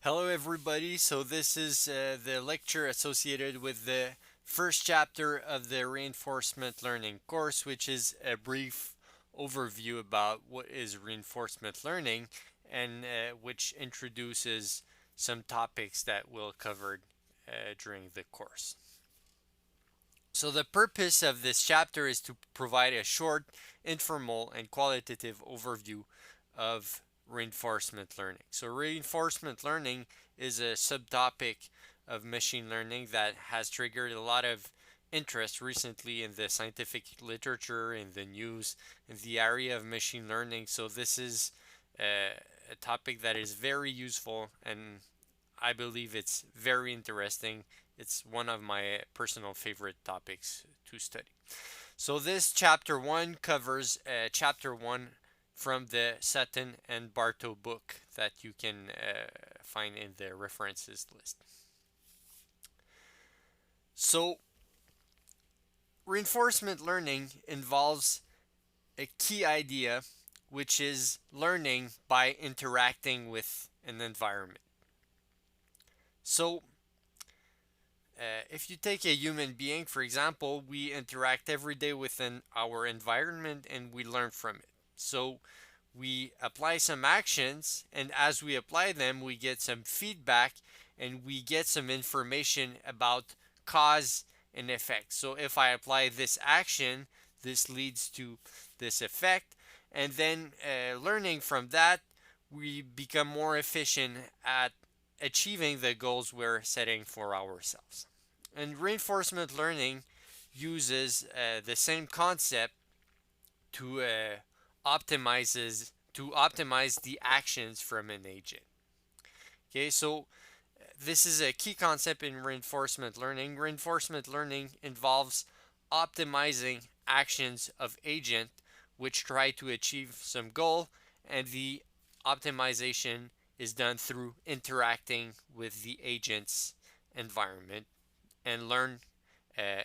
Hello, everybody. So, this is the lecture associated with the first chapter of the reinforcement learning course, which is a brief overview about what is reinforcement learning and which introduces some topics that we'll cover during the course. So, the purpose of this chapter is to provide a short, informal, and qualitative overview of reinforcement learning. So, reinforcement learning is a subtopic of machine learning that has triggered a lot of interest recently in the scientific literature, in the news, in the area of machine learning. So, this is a topic that is very useful and I believe it's very interesting. It's one of my personal favorite topics to study. So, this chapter 1 covers chapter 1 from the Sutton and Bartow book that you can find in the references list. So, reinforcement learning involves a key idea, which is learning by interacting with an environment. So, if you take a human being, for example, we interact every day within our environment and we learn from it. So we apply some actions, and as we apply them, we get some feedback and we get some information about cause and effect. So if I apply this action, this leads to this effect, and then learning from that, we become more efficient at achieving the goals we're setting for ourselves. And reinforcement learning uses the same concept to optimize the actions from an agent. Okay, so this is a key concept in reinforcement learning. Reinforcement learning involves optimizing actions of agent which try to achieve some goal, and the optimization is done through interacting with the agent's environment and learn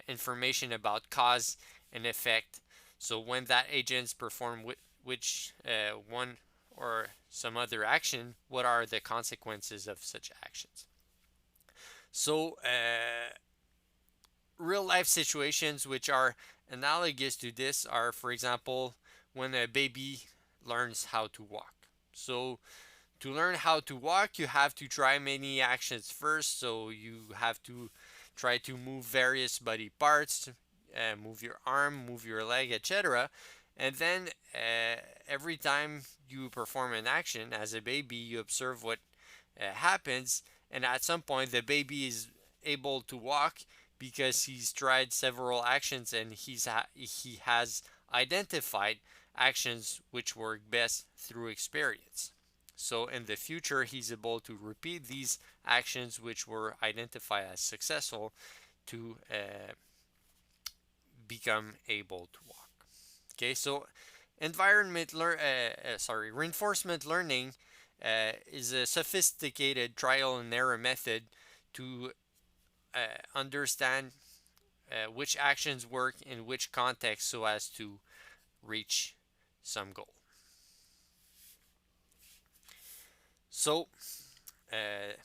information about cause and effect. So when that agents perform which one or some other action, what are the consequences of such actions? So real life situations which are analogous to this are, for example, when a baby learns how to walk. So to learn how to walk, you have to try many actions first. So you have to try to move various body parts, move your arm, move your leg, etc. And then every time you perform an action as a baby, you observe what happens. And at some point, the baby is able to walk because he's tried several actions and he has identified actions which work best through experience. So in the future, he's able to repeat these actions which were identified as successful to become able to walk. Okay, so reinforcement learning is a sophisticated trial and error method to understand which actions work in which context so as to reach some goal. So, uh,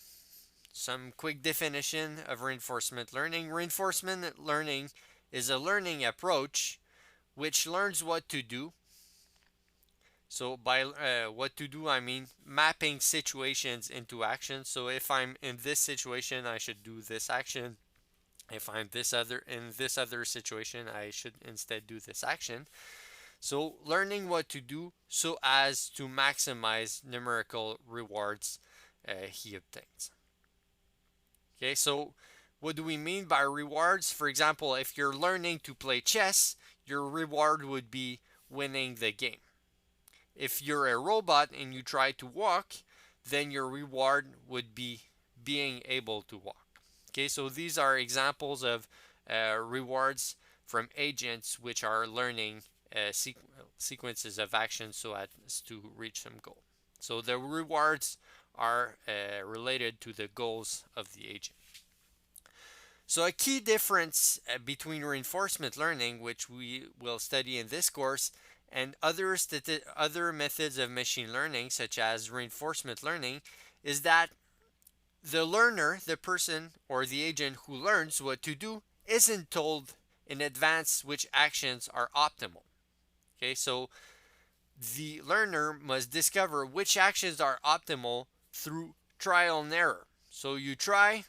some quick definition of reinforcement learning. Reinforcement learning is a learning approach which learns what to do. So, by what to do, I mean mapping situations into actions. So, if I'm in this situation, I should do this action. If I'm in this other situation, I should instead do this action. So, learning what to do so as to maximize numerical rewards he obtains. Okay, so what do we mean by rewards? For example, if you're learning to play chess, your reward would be winning the game. If you're a robot and you try to walk, then your reward would be being able to walk. Okay, so these are examples of rewards from agents which are learning sequences of actions so as to reach some goal. So the rewards are related to the goals of the agent. So a key difference between reinforcement learning, which we will study in this course, and other methods of machine learning, such as reinforcement learning, is that the learner, the person or the agent who learns what to do, isn't told in advance which actions are optimal. Okay, so the learner must discover which actions are optimal through trial and error. So you try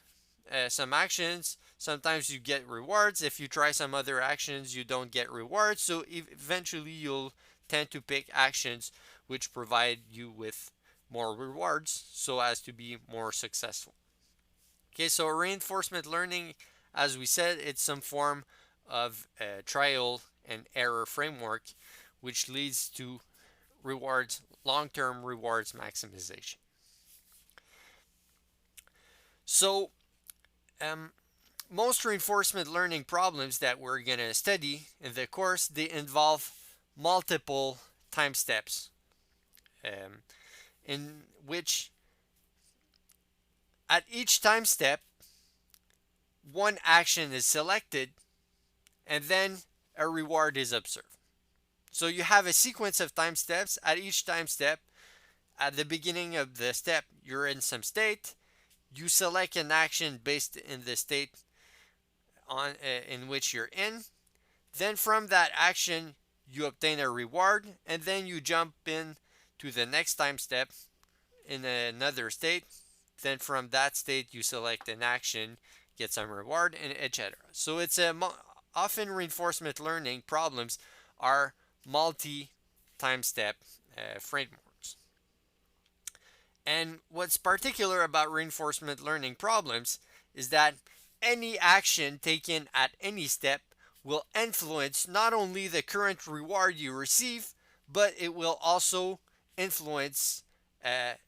some actions, sometimes you get rewards. If you try some other actions, you don't get rewards. So eventually you'll tend to pick actions which provide you with more rewards so as to be more successful. Okay, so reinforcement learning, as we said, it's some form of trial and error framework which leads to rewards, long-term rewards maximization. So, um, most reinforcement learning problems that we're going to study in the course, they involve multiple time steps, um, in which at each time step, one action is selected and then a reward is observed. So you have a sequence of time steps. At each time step, at the beginning of the step, you're in some state. You select an action based in the state in which you're in. Then from that action, you obtain a reward, and then you jump in to the next time step in another state. Then from that state, you select an action, get some reward, and etc. So it's a often reinforcement learning problems are multi time step frameworks. And what's particular about reinforcement learning problems is that any action taken at any step will influence not only the current reward you receive, but it will also influence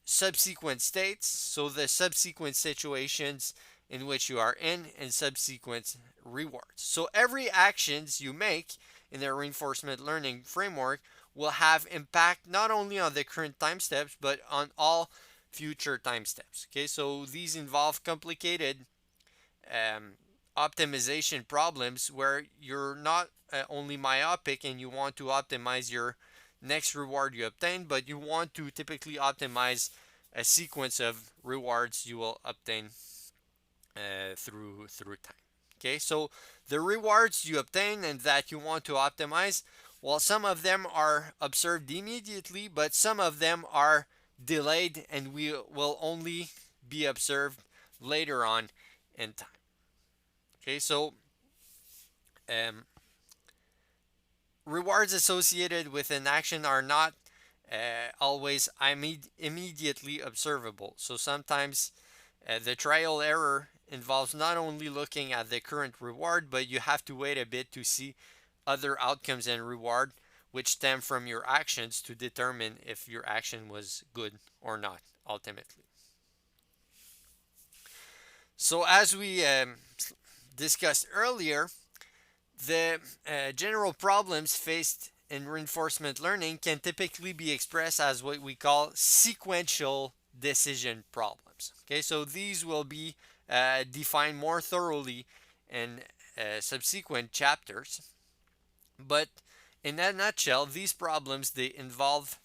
subsequent states, so the subsequent situations in which you are in and subsequent rewards. So every actions you make in the reinforcement learning framework will have impact not only on the current time steps but on all future time steps. Okay, so these involve complicated um, optimization problems where you're not only myopic and you want to optimize your next reward you obtain, but you want to typically optimize a sequence of rewards you will obtain through time. Okay, so the rewards you obtain and that you want to optimize, well, some of them are observed immediately, but some of them are delayed and will only be observed later on in time. Okay, so um, rewards associated with an action are not always immediately observable. So sometimes the trial error involves not only looking at the current reward, but you have to wait a bit to see other outcomes and reward which stem from your actions to determine if your action was good or not ultimately. So as we discussed earlier, the general problems faced in reinforcement learning can typically be expressed as what we call sequential decision problems. Okay, so these will be defined more thoroughly in subsequent chapters. But in a nutshell, these problems they involve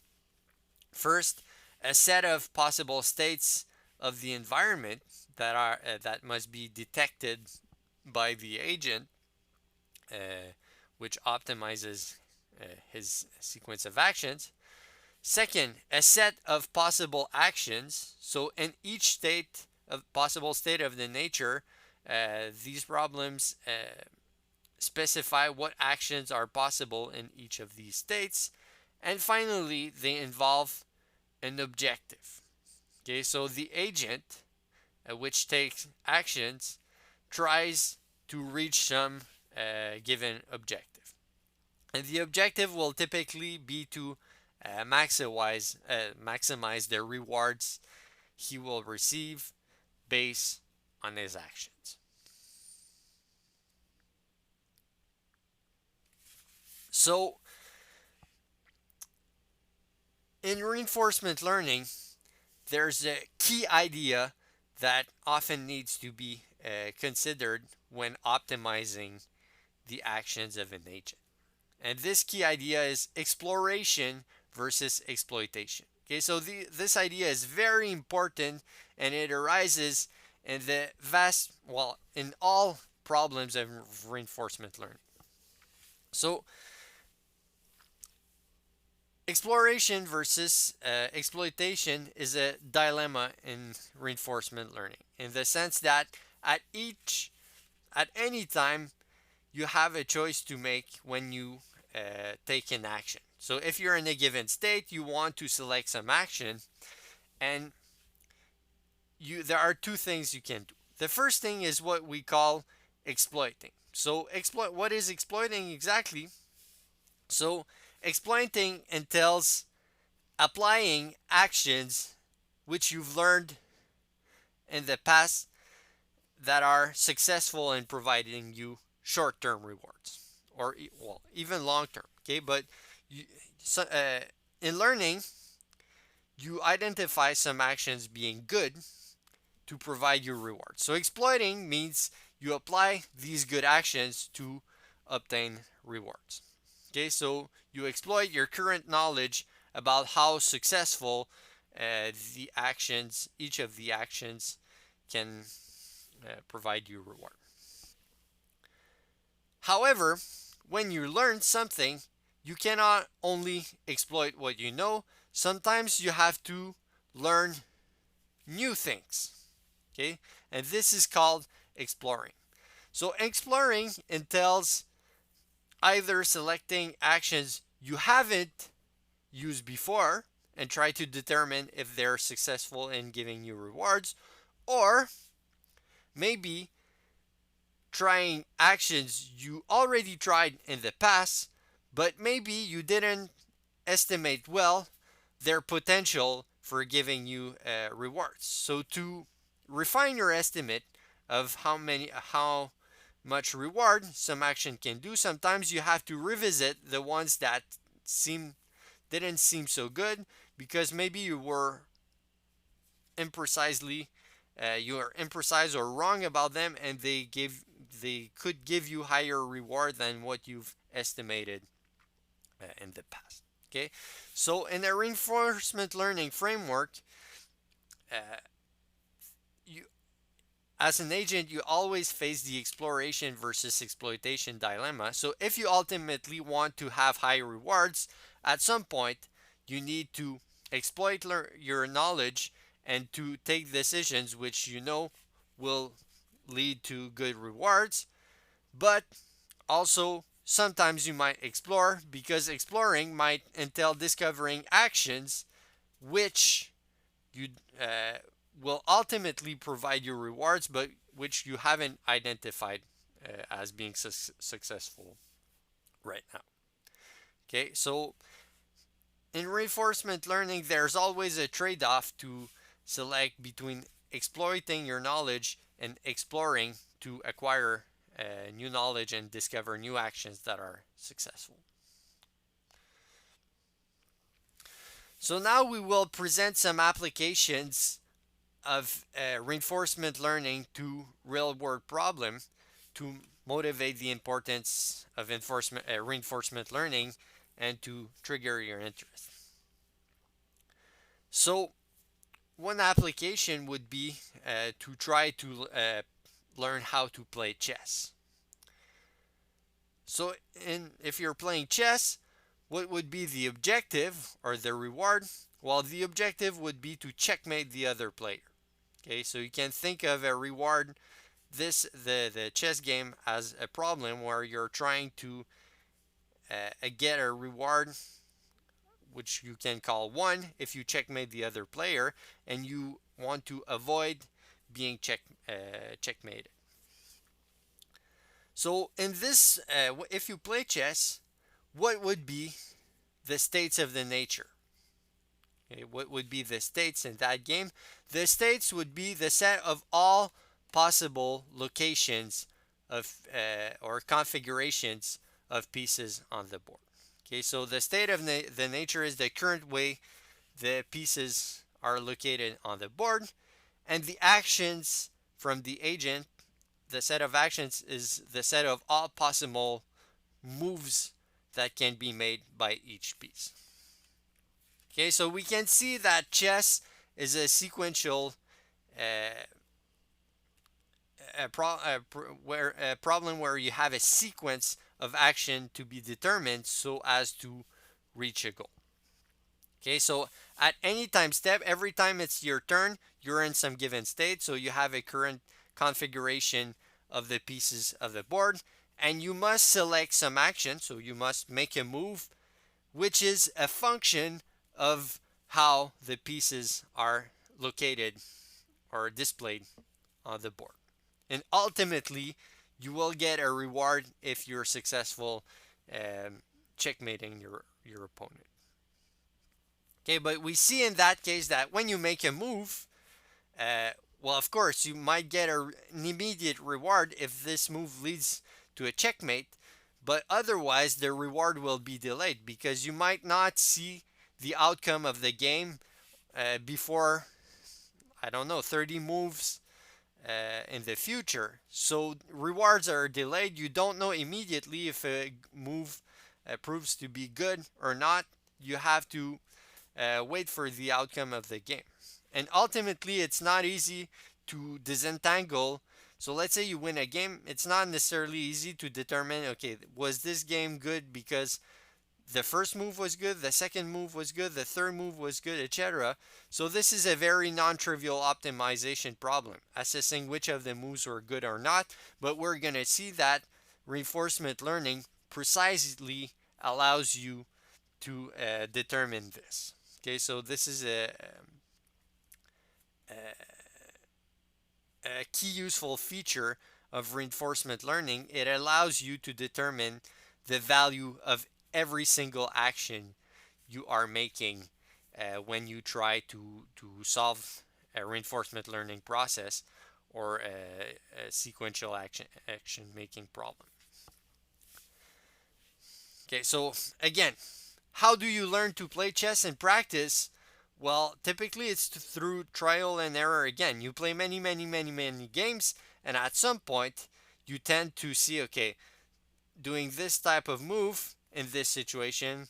first a set of possible states of the environment that must be detected by the agent, uh, which optimizes his sequence of actions. Second, a set of possible actions. So in each state of possible state of the nature, these problems specify what actions are possible in each of these states. And finally, they involve an objective. Okay, so the agent, which takes actions, tries to reach some given objective. And the objective will typically be to maximize the rewards he will receive based on his actions. So, in reinforcement learning, there's a key idea that often needs to be considered when optimizing the actions of an agent. And this key idea is exploration versus exploitation. Okay, so this idea is very important, and it arises in the vast, well, in all problems of reinforcement learning. So exploration versus exploitation is a dilemma in reinforcement learning, in the sense that at each at any time you have a choice to make when you take an action. So if you're in a given state, you want to select some action, and there are two things you can do. The first thing is what we call exploiting. So what is exploiting exactly? So exploiting entails applying actions which you've learned in the past that are successful in providing you short-term rewards, or well, even long-term. Okay, but you, so, in learning, you identify some actions being good to provide you rewards. So exploiting means you apply these good actions to obtain rewards. Okay, so you exploit your current knowledge about how successful the actions, each of the actions, can provide you reward. However, when you learn something, you cannot only exploit what you know. Sometimes you have to learn new things. Okay, and this is called exploring. So exploring entails either selecting actions you haven't used before and try to determine if they're successful in giving you rewards, or maybe trying actions you already tried in the past, but maybe you didn't estimate well their potential for giving you rewards. So to refine your estimate of how much reward some action can do, sometimes you have to revisit the ones that seem didn't seem so good, because maybe imprecisely you are imprecise or wrong about them, and they could give you higher reward than what you've estimated in the past. Okay, so in a reinforcement learning framework, uh, you as an agent, you always face the exploration versus exploitation dilemma. So if you ultimately want to have high rewards, at some point you need to exploit your knowledge and to take decisions which you know will lead to good rewards. But also, sometimes you might explore, because exploring might entail discovering actions which you uh, will ultimately provide you rewards, but which you haven't identified as being successful right now. Okay, so in reinforcement learning, there's always a trade off to select between exploiting your knowledge and exploring to acquire new knowledge and discover new actions that are successful. So now we will present some applications of reinforcement learning to real world problem to motivate the importance of reinforcement learning and to trigger your interest. So one application would be to try to learn how to play chess. So if you're playing chess, what would be the objective or the reward? Well, the objective would be to checkmate the other player. Okay, so you can think of a reward the chess game as a problem where you're trying to get a reward which you can call one if you checkmate the other player, and you want to avoid being checkmated. So in this, if you play chess, what would be the states of the nature? Okay, what would be the states in that game? The states would be the set of all possible locations of or configurations of pieces on the board. Okay, so the state of the nature is the current way the pieces are located on the board, and the actions from the agent, the set of actions is the set of all possible moves that can be made by each piece. Okay, so we can see that chess is a sequential uh, a problem where you have a sequence of action to be determined so as to reach a goal. Okay, so at any time step, every time it's your turn, you're in some given state. So you have a current configuration of the pieces of the board, and you must select some action. So you must make a move, which is a function of how the pieces are located or displayed on the board. And ultimately, you will get a reward if you're successful checkmating your opponent. Okay, but we see in that case that when you make a move, uh, well, of course, you might get an immediate reward if this move leads to a checkmate, but otherwise, the reward will be delayed because you might not see the outcome of the game before, I don't know, 30 moves in the future. So rewards are delayed. You don't know immediately if a move proves to be good or not. You have to wait for the outcome of the game. And ultimately, it's not easy to disentangle. So let's say you win a game, it's not necessarily easy to determine, okay, was this game good because the first move was good, the second move was good, the third move was good, etc. So this is a very non-trivial optimization problem, assessing which of the moves were good or not. But we're going to see that reinforcement learning precisely allows you to determine this. Okay, so this is a key useful feature of reinforcement learning. It allows you to determine the value of every single action you are making when you try to solve a reinforcement learning process or a sequential action making problem. Okay, so again, how do you learn to play chess in practice? Well, typically it's through trial and error again. You play many games, and at some point, you tend to see, okay, doing this type of move in this situation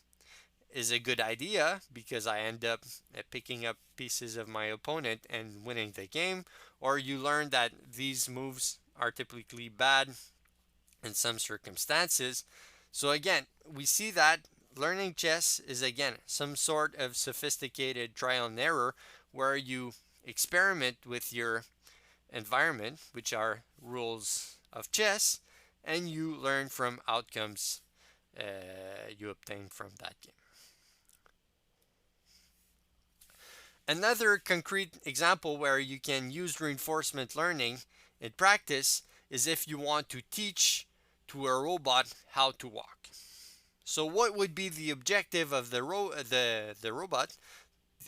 is a good idea because I end up picking up pieces of my opponent and winning the game. Or you learn that these moves are typically bad in some circumstances. So again, we see that learning chess is again some sort of sophisticated trial and error where you experiment with your environment, which are rules of chess, and you learn from outcomes you obtain from that game. Another concrete example where you can use reinforcement learning in practice is if you want to teach to a robot how to walk. So what would be the objective of the robot?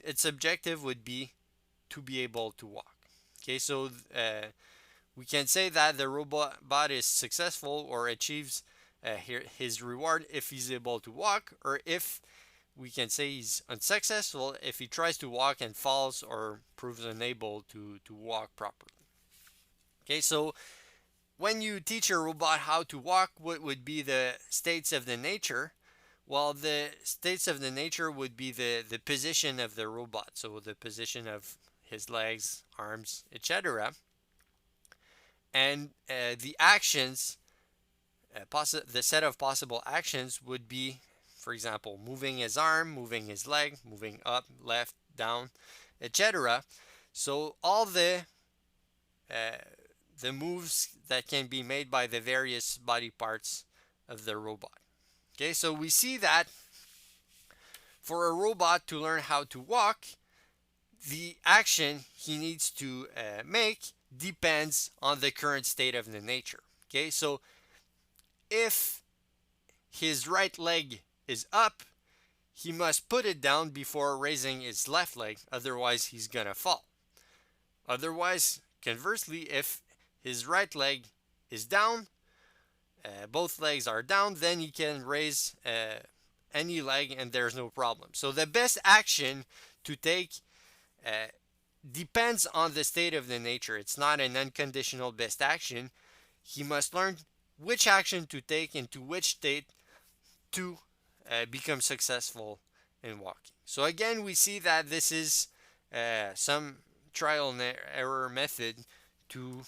Its objective would be to be able to walk. Okay, so we can say that the robot is successful or achieves his reward if he's able to walk, or if we can say he's unsuccessful if he tries to walk and falls or proves unable to walk properly. Okay, so when you teach a robot how to walk, what would be the states of the nature? Well, the states of the nature would be the position of the robot, so the position of his legs, arms, etc. And the actions, the set of possible actions would be, for example, moving his arm, moving his leg, moving up, left, down, etc. So all uh, the moves that can be made by the various body parts of the robot. Okay, so we see that for a robot to learn how to walk, the action he needs to make depends on the current state of the nature. Okay, so if his right leg is up, he must put it down before raising his left leg, otherwise, he's gonna fall. Otherwise, conversely, if his right leg is down, both legs are down, then he can raise any leg and there's no problem. So the best action to take uh, depends on the state of the nature. It's not an unconditional best action. He must learn which action to take into which state to become successful and walking. So again, we see that this is some trial and error method to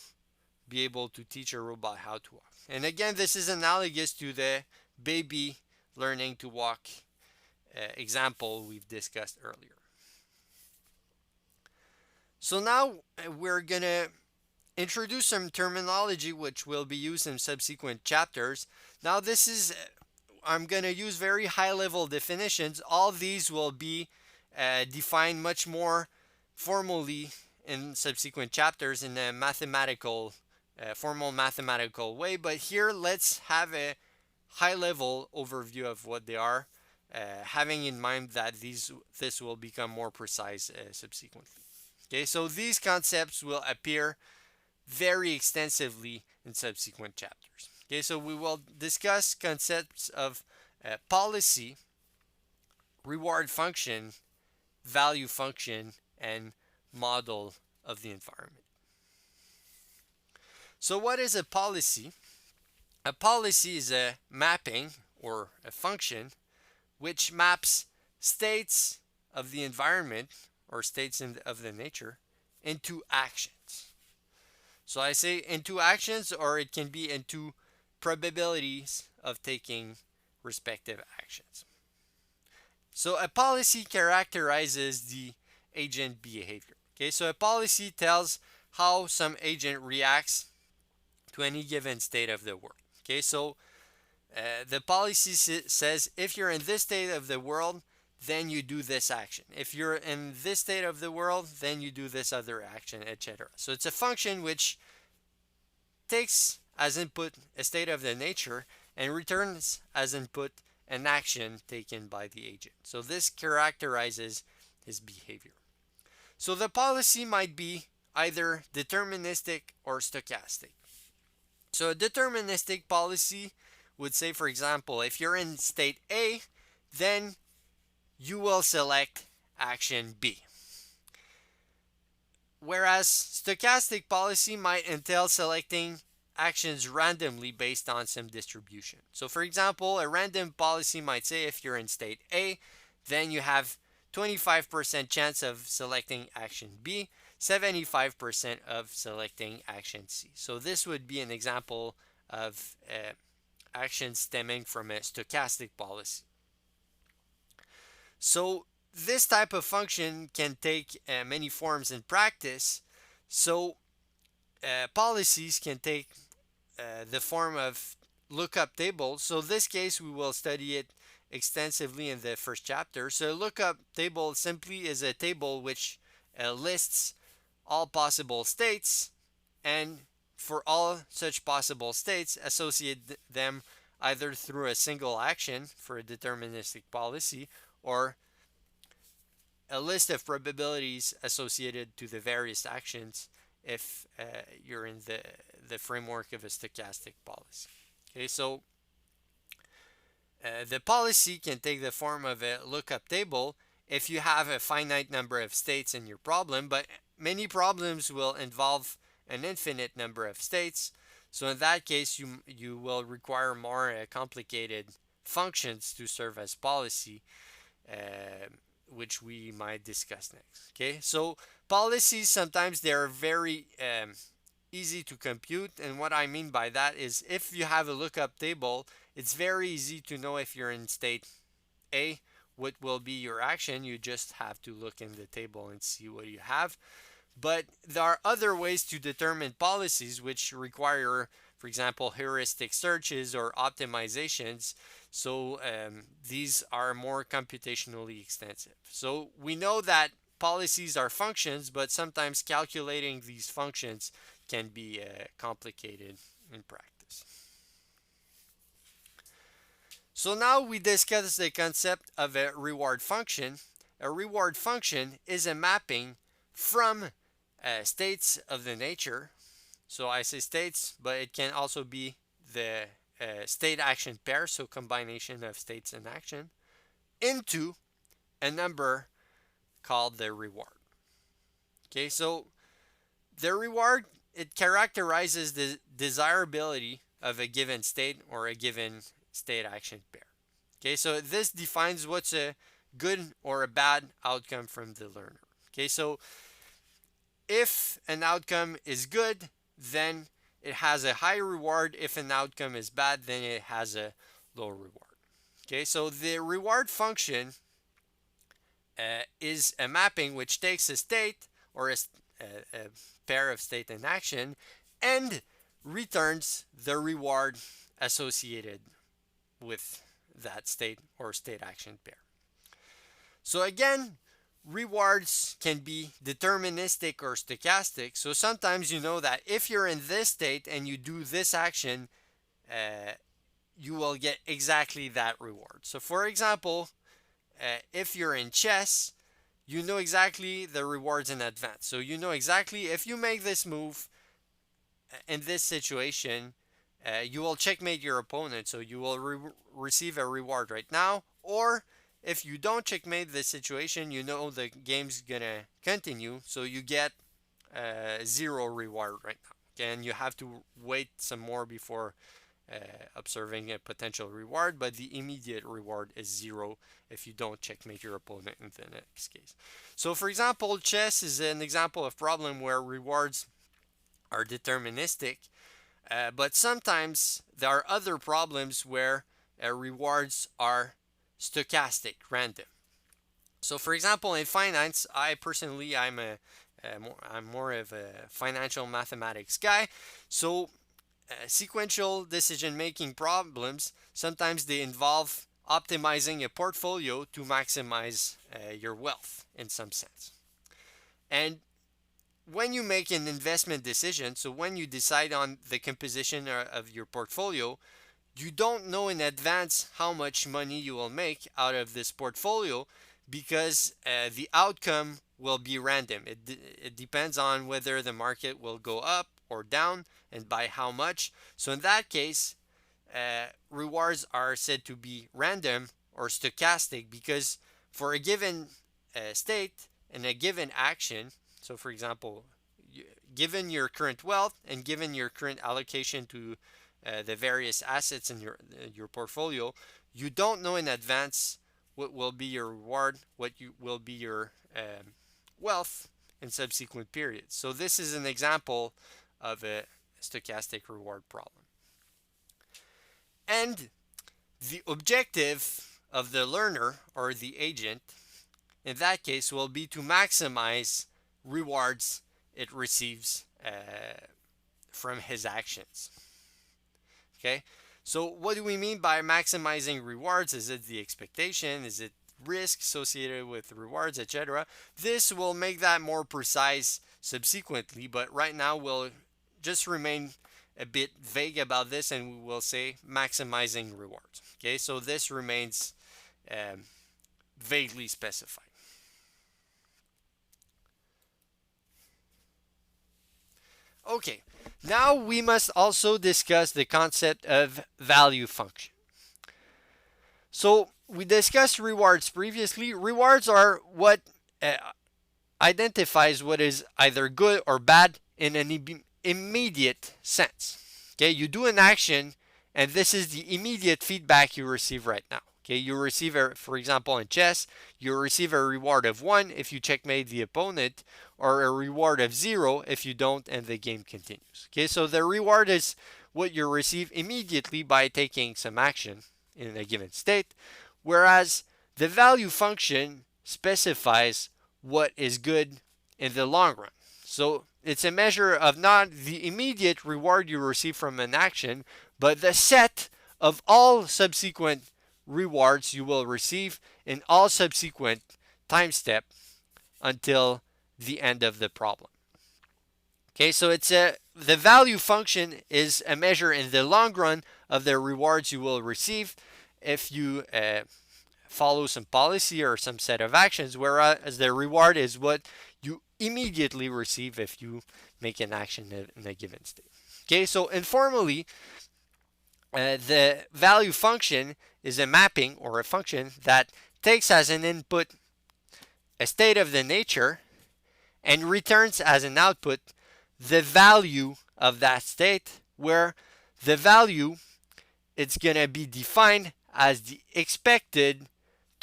be able to teach a robot how to walk. And again, this is analogous to the baby learning to walk example we've discussed earlier. So now we're going to introduce some terminology which will be used in subsequent chapters. Now this is, I'm going to use very high level definitions. All these will be defined much more formally in subsequent chapters in a mathematical, formal mathematical way. But here let's have a high level overview of what they are, having in mind that this will become more precise subsequently. Okay, so these concepts will appear very extensively in subsequent chapters. Okay, so we will discuss concepts of policy, reward function, value function, and model of the environment. So, what is a policy? A policy is a mapping or a function which maps states of the environment or states of the nature into actions. So I say into actions, or it can be into probabilities of taking respective actions. So a policy characterizes the agent behavior. Okay, so a policy tells how some agent reacts to any given state of the world. Okay, so the policy says if you're in this state of the world, then you do this action. If you're in this state of the world, then you do this other action, etc. So it's a function which takes as input a state of the nature and returns as input an action taken by the agent. So this characterizes his behavior. So the policy might be either deterministic or stochastic. So a deterministic policy would say, for example, if you're in state A, then you will select action B. Whereas stochastic policy might entail selecting actions randomly based on some distribution. So for example, a random policy might say if you're in state A, then you have 25% chance of selecting action B, 75% of selecting action C. So this would be an example of action stemming from a stochastic policy. So this type of function can take many forms in practice. So policies can take the form of lookup tables. So in this case, we will study it extensively in the first chapter. So a lookup table simply is a table which lists all possible states, and for all such possible states, associate them either through a single action for a deterministic policy or a list of probabilities associated to the various actions if you're in the framework of a stochastic policy. Okay, so the policy can take the form of a lookup table if you have a finite number of states in your problem, but many problems will involve an infinite number of states. So in that case, you will require more complicated functions to serve as policy, which we might discuss next. Okay, so policies sometimes they're very easy to compute, and what I mean by that is if you have a lookup table, it's very easy to know if you're in state A, what will be your action. You just have to look in the table and see what you have. But there are other ways to determine policies which require, for example, heuristic searches or optimizations. So these are more computationally extensive. So we know that policies are functions, but sometimes calculating these functions can be complicated in practice. So now we discuss the concept of a reward function. A reward function is a mapping from states of the nature. So I say states, but it can also be the state action pair, so combination of states and action, into a number called the reward. Okay, so the reward, it characterizes the desirability of a given state or a given state action pair. Okay, so this defines what's a good or a bad outcome from the learner. Okay, so if an outcome is good, then it has a high reward. If an outcome is bad, then it has a low reward. Okay, so the reward function is a mapping which takes a state or a pair of state and action and returns the reward associated with that state or state action pair. So again, rewards can be deterministic or stochastic. So sometimes you know that if you're in this state and you do this action, uh, you will get exactly that reward. So for example, if you're in chess, you know exactly the rewards in advance. So you know exactly if you make this move in this situation, you will checkmate your opponent. So you will receive a reward right now. Or if you don't checkmate this situation, you know the game's gonna continue. So you get zero reward right now. And you have to wait some more before observing a potential reward, but the immediate reward is zero if you don't checkmate your opponent in the next case. So for example, chess is an example of problem where rewards are deterministic, but sometimes there are other problems where rewards are stochastic, random. So for example, in finance, I'm more of a financial mathematics guy. So sequential decision making problems sometimes they involve optimizing a portfolio to maximize your wealth in some sense. And when you make an investment decision, so when you decide on the composition of your portfolio, you don't know in advance how much money you will make out of this portfolio because the outcome will be random. It depends on whether the market will go up or down and by how much. So in that case, rewards are said to be random or stochastic because for a given state and a given action, so for example, given your current wealth and given your current allocation to the various assets in your portfolio, you don't know in advance what will be your reward, what will be your wealth in subsequent periods. So this is an example of a stochastic reward problem. And the objective of the learner or the agent in that case will be to maximize rewards it receives from his actions. Okay, so what do we mean by maximizing rewards? Is it the expectation? Is it risk associated with rewards, etc.? This will make that more precise subsequently, but right now we'll just remain a bit vague about this and we will say maximizing rewards. Okay, so this remains vaguely specified. Okay, now we must also discuss the concept of value function. So we discussed rewards previously. Rewards are what identifies what is either good or bad in an immediate sense. Okay, you do an action and this is the immediate feedback you receive right now. Okay, you receive, for example, in chess, you receive a reward of 1 if you checkmate the opponent, or a reward of 0 if you don't and the game continues. Okay, so the reward is what you receive immediately by taking some action in a given state, whereas the value function specifies what is good in the long run. So it's a measure of not the immediate reward you receive from an action, but the set of all subsequent rewards you will receive in all subsequent time steps until the end of the problem. Okay, so the value function is a measure in the long run of the rewards you will receive if you follow some policy or some set of actions, whereas the reward is what you immediately receive if you make an action in a given state. Okay, so informally, the value function is a mapping or a function that takes as an input a state of the nature and returns as an output the value of that state, where the value it's going to be defined as the expected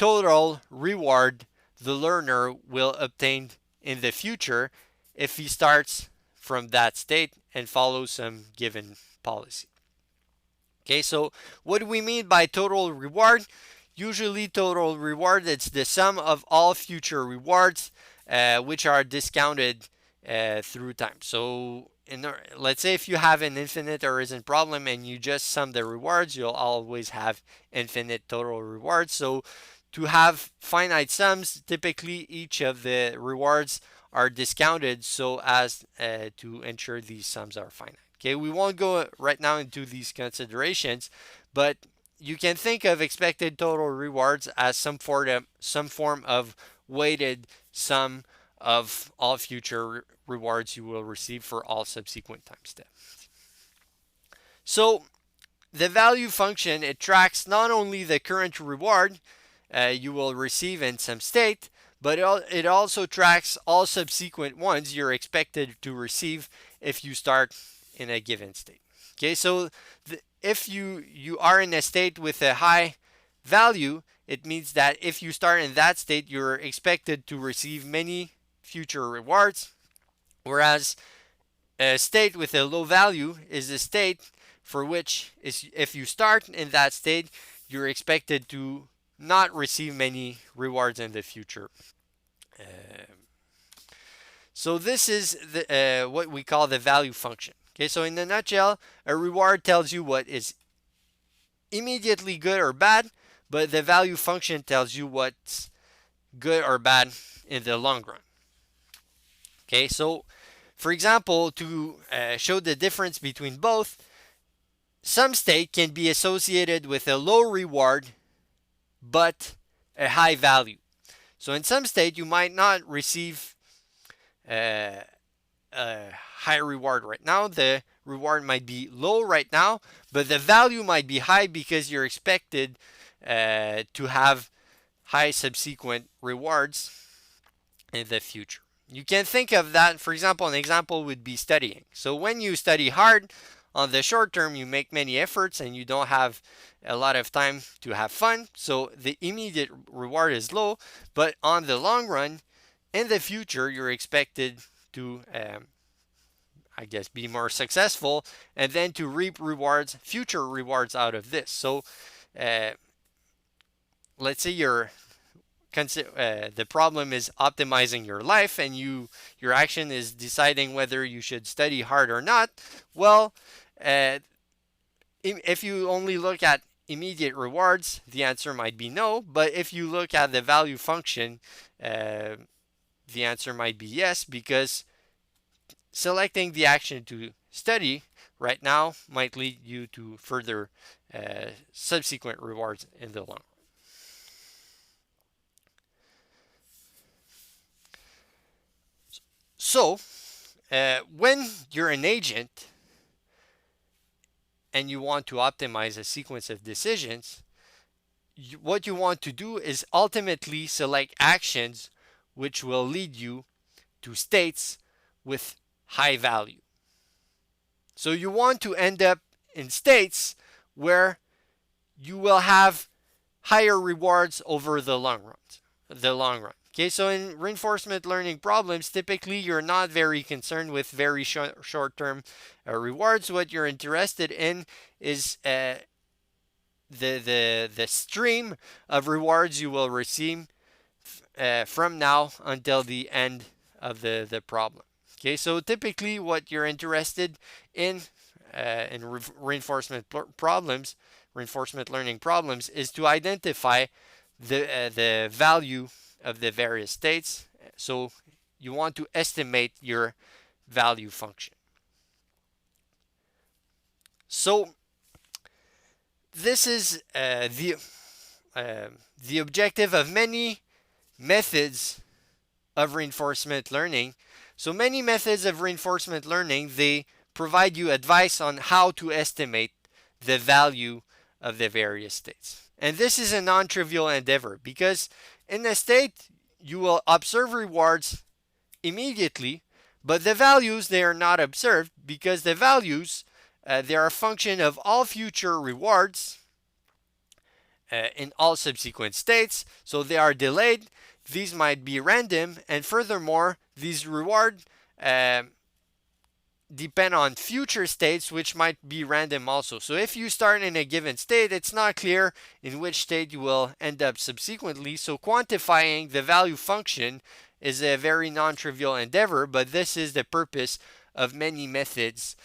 total reward the learner will obtain in the future if he starts from that state and follows some given policy. Okay, so what do we mean by total reward? Usually, total reward it's the sum of all future rewards, which are discounted through time. So, let's say if you have an infinite horizon problem and you just sum the rewards, you'll always have infinite total rewards. So, to have finite sums, typically each of the rewards are discounted so as to ensure these sums are finite. Okay, we won't go right now into these considerations, but you can think of expected total rewards as some form of weighted sum of all future rewards you will receive for all subsequent time steps. So the value function, it tracks not only the current reward you will receive in some state, but it also tracks all subsequent ones you're expected to receive if you start in a given state. Okay, so if you are in a state with a high value, it means that if you start in that state, you're expected to receive many future rewards, whereas a state with a low value is a state for which if you start in that state, you're expected to not receive many rewards in the future. So this is what we call the value function. Okay, so in a nutshell, a reward tells you what is immediately good or bad, but the value function tells you what's good or bad in the long run. Okay, so for example, to show the difference between both, some state can be associated with a low reward but a high value. So in some state, you might not receive a high reward right now. The reward might be low right now, but the value might be high because you're expected to have high subsequent rewards in the future. You can think of that, for example, an example would be studying. So when you study hard, on the short term, you make many efforts and you don't have a lot of time to have fun. So the immediate reward is low, but on the long run, in the future, you're expected to, be more successful and then to reap rewards, future rewards out of this. So let's say the problem is optimizing your life and your action is deciding whether you should study hard or not. Well, if you only look at immediate rewards, the answer might be no. But if you look at the value function, the answer might be yes, because selecting the action to study right now might lead you to further subsequent rewards in the long run. So, when you're an agent and you want to optimize a sequence of decisions, what you want to do is ultimately select actions which will lead you to states with high value. So you want to end up in states where you will have higher rewards over the long run. Okay, so in reinforcement learning problems, typically you're not very concerned with very short-term rewards. What you're interested in is the stream of rewards you will receive from now until the end of the problem. Okay, so typically what you're interested in reinforcement learning problems, is to identify the value of the various states. So you want to estimate your value function. So this is the objective of many methods of reinforcement learning. So many methods of reinforcement learning, they provide you advice on how to estimate the value of the various states. And this is a non-trivial endeavor because in a state, you will observe rewards immediately, but the values, they are not observed because the values, they are a function of all future rewards in all subsequent states, so they are delayed. These might be random, and furthermore, these reward uh, depend on future states, which might be random also. So if you start in a given state, it's not clear in which state you will end up subsequently. So quantifying the value function is a very non-trivial endeavor, but this is the purpose of many methods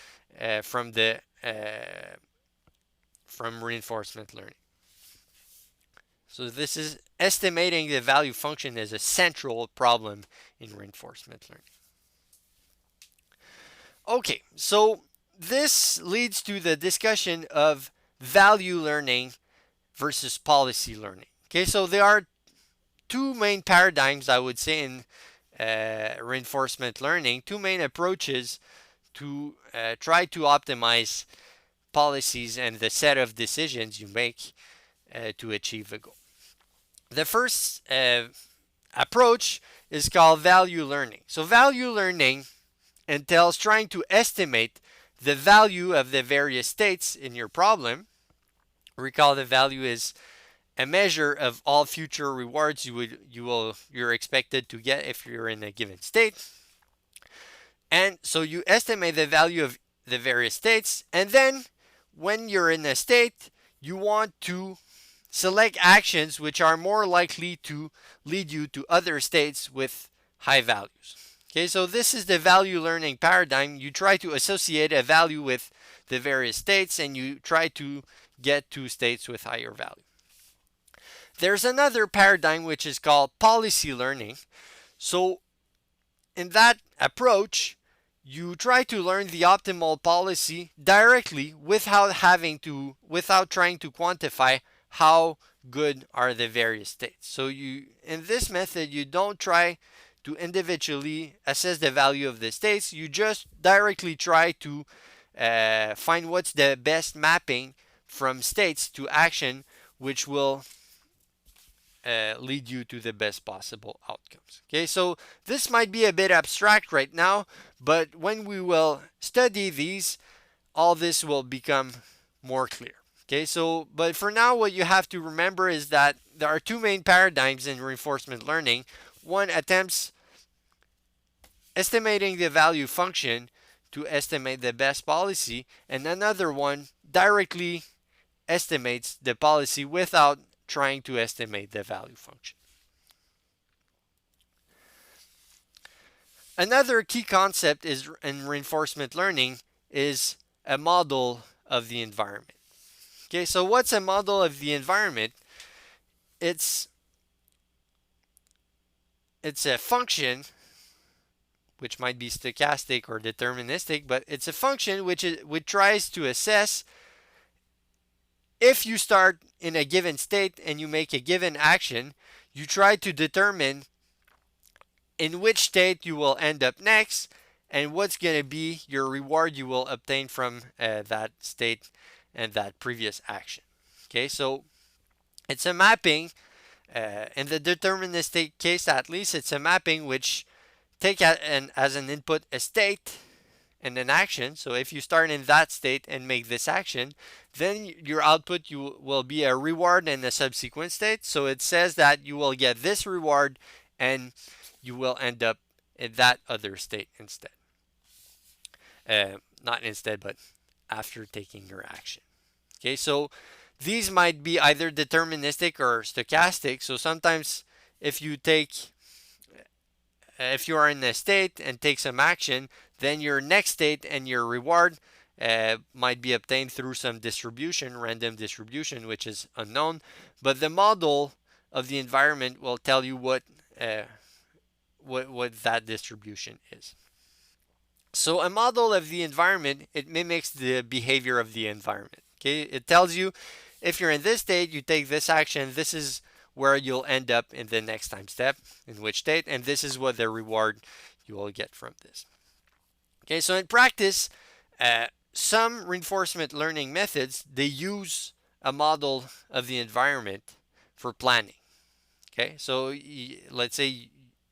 from reinforcement learning. So this is estimating the value function as a central problem in reinforcement learning. Okay, so this leads to the discussion of value learning versus policy learning. Okay, so there are two main paradigms, I would say, in reinforcement learning, two main approaches to try to optimize policies and the set of decisions you make to achieve a goal. The first approach is called value learning. So value learning entails trying to estimate the value of the various states in your problem. Recall the value is a measure of all future rewards you're expected to get if you're in a given state. And so you estimate the value of the various states, and then when you're in a state, you want to select actions which are more likely to lead you to other states with high values. Okay, so this is the value learning paradigm. You try to associate a value with the various states and you try to get to states with higher value. There's another paradigm which is called policy learning. So in that approach, you try to learn the optimal policy directly without trying to quantify how good are the various states. So in this method, you don't try to individually assess the value of the states. You just directly try to find what's the best mapping from states to action, which will lead you to the best possible outcomes. Okay, so this might be a bit abstract right now, but when we will study these, all this will become more clear. Okay, so but for now, what you have to remember is that there are two main paradigms in reinforcement learning. One attempts estimating the value function to estimate the best policy, and another one directly estimates the policy without trying to estimate the value function. Another key concept in reinforcement learning is a model of the environment. Okay, so what's a model of the environment? It's a function which might be stochastic or deterministic, but it's a function which tries to assess if you start in a given state and you make a given action, you try to determine in which state you will end up next and what's going to be your reward you will obtain from that state and that previous action. Okay, so it's a mapping. In the deterministic case, at least, it's a mapping which take as an input a state and an action. So if you start in that state and make this action, then your output will be a reward in a subsequent state. So it says that you will get this reward and you will end up in that other state instead. Not instead, but after taking your action. Okay, so these might be either deterministic or stochastic. So sometimes if you are in a state and take some action, then your next state and your reward might be obtained through some distribution, random distribution, which is unknown. But the model of the environment will tell you what that distribution is. So a model of the environment, it mimics the behavior of the environment. Okay, it tells you if you're in this state, you take this action, this is where you'll end up in the next time step, in which state, and this is what the reward you will get from this. Okay, so in practice, some reinforcement learning methods, they use a model of the environment for planning. Okay, so let's say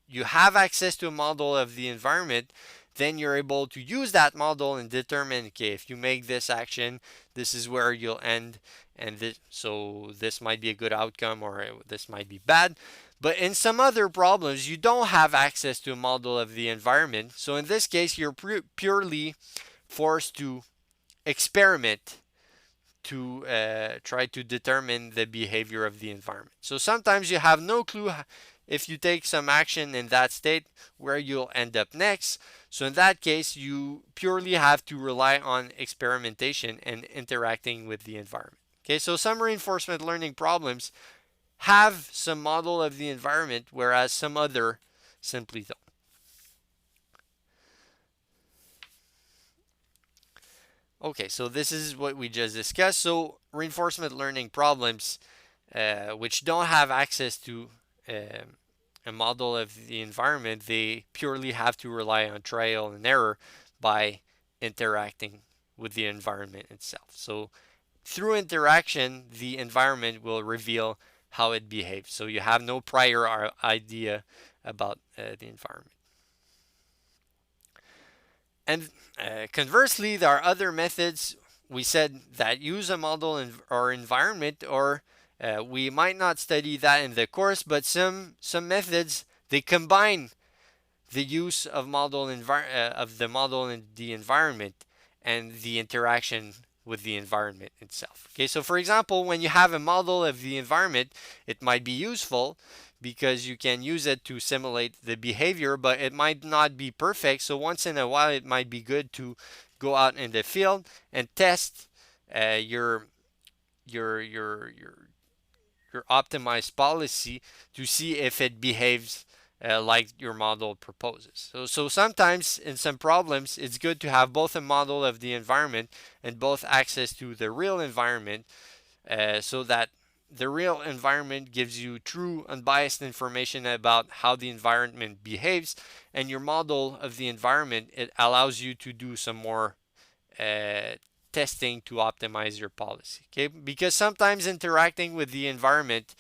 you have access to a model of the environment, then you're able to use that model and determine, okay, if you make this action, this is where you'll end, and so this might be a good outcome or this might be bad. But in some other problems, you don't have access to a model of the environment. So in this case, you're purely forced to experiment to try to determine the behavior of the environment. So sometimes you have no clue if you take some action in that state where you'll end up next. So in that case, you purely have to rely on experimentation and interacting with the environment. Okay, so some reinforcement learning problems have some model of the environment, whereas some other simply don't. Okay, so this is what we just discussed. So reinforcement learning problems, which don't have access to a model of the environment, they purely have to rely on trial and error by interacting with the environment itself. So through interaction, the environment will reveal how it behaves. So you have no prior idea about the environment. And conversely, there are other methods we said that use a model or environment, or we might not study that in the course, but some methods they combine the use of of the model in the environment and the interaction with the environment itself. Okay, so for example, when you have a model of the environment, it might be useful because you can use it to simulate the behavior, but it might not be perfect. So once in a while, it might be good to go out in the field and test uh, your your your your your optimized policy to see if it behaves like your model proposes. So sometimes in some problems, it's good to have both a model of the environment and both access to the real environment so that the real environment gives you true unbiased information about how the environment behaves, and your model of the environment, it allows you to do some more uh, testing to optimize your policy. Okay, because sometimes interacting with the environment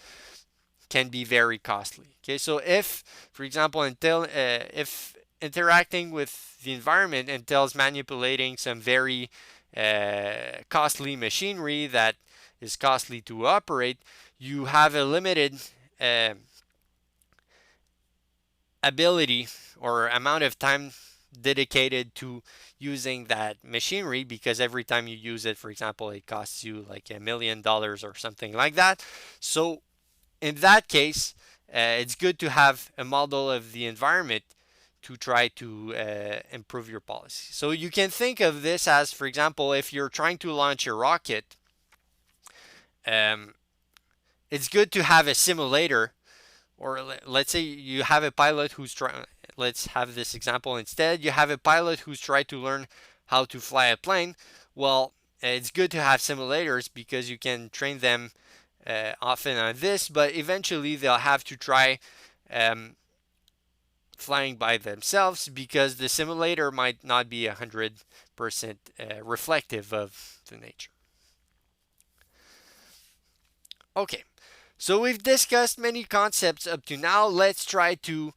can be very costly. Okay, so if, for example, if interacting with the environment entails manipulating some very costly machinery that is costly to operate, you have a limited uh, ability or amount of time dedicated to using that machinery, because every time you use it, for example, it costs you like $1 million or something like that. So in that case, it's good to have a model of the environment to try to improve your policy. So you can think of this as, for example, if you're trying to launch a rocket, um, it's good to have a simulator, or let's say you have a pilot who's trying. Let's have this example instead. You have a pilot who's trying to learn how to fly a plane. Well, it's good to have simulators because you can train them often on this, but eventually they'll have to try um, flying by themselves because the simulator might not be 100% reflective of the nature. Okay, so we've discussed many concepts up to now. Let's try to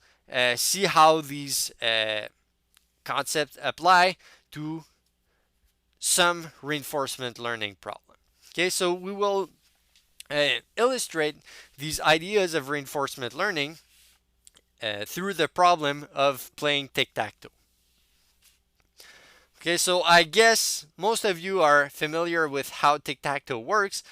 see how these concepts apply to some reinforcement learning problem. Okay, so we will illustrate these ideas of reinforcement learning through the problem of playing tic-tac-toe. Okay, so I guess most of you are familiar with how tic-tac-toe works.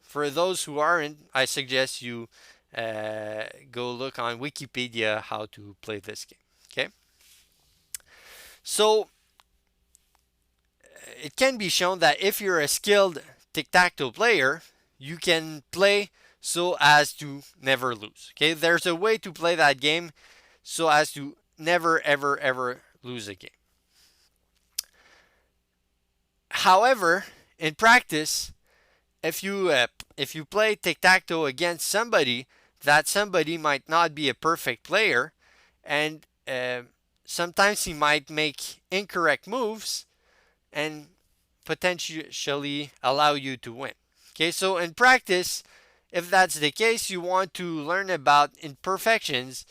For those who aren't, I suggest you go look on Wikipedia how to play this game. Okay, so it can be shown that if you're a skilled tic-tac-toe player, you can play so as to never lose. Okay, there's a way to play that game so as to never, ever, ever lose a game. However, in practice, if you play tic-tac-toe against somebody, that somebody might not be a perfect player, and sometimes he might make incorrect moves and potentially allow you to win. Okay, so in practice, if that's the case, you want to learn about imperfections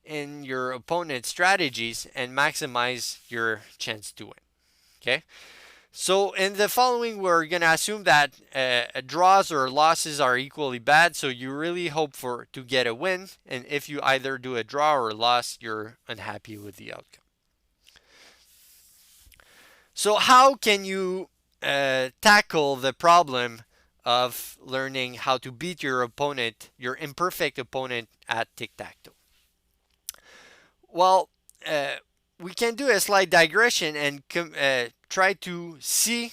in your opponent's strategies and maximize your chance to win. Okay? So in the following, we're going to assume that draws or losses are equally bad. So you really hope for to get a win. And if you either do a draw or a loss, you're unhappy with the outcome. So how can you tackle the problem of learning how to beat your opponent, your imperfect opponent at tic-tac-toe? Well, uh, we can do a slight digression and try to see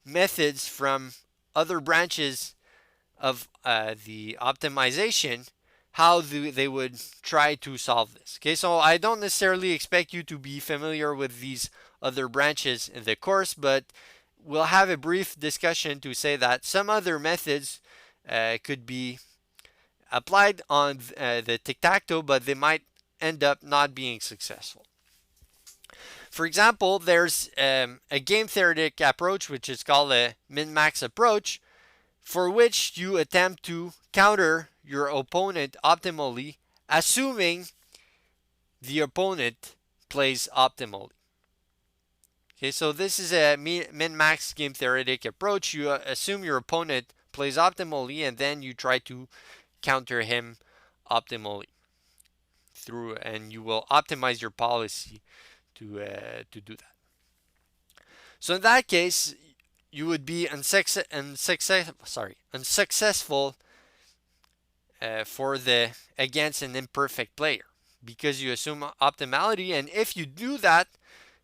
methods from other branches of the optimization, how they would try to solve this. Okay, so I don't necessarily expect you to be familiar with these other branches in the course, but we'll have a brief discussion to say that some other methods could be applied on the tic-tac-toe, but they might end up not being successful. For example, there's a game theoretic approach, which is called a min-max approach, for which you attempt to counter your opponent optimally, assuming the opponent plays optimally. Okay, so this is a min-max game theoretic approach. You assume your opponent plays optimally, and then you try to counter him optimally through, and you will optimize your policy to do that. So in that case, you would be unsuccessful for the against an imperfect player because you assume optimality, and if you do that,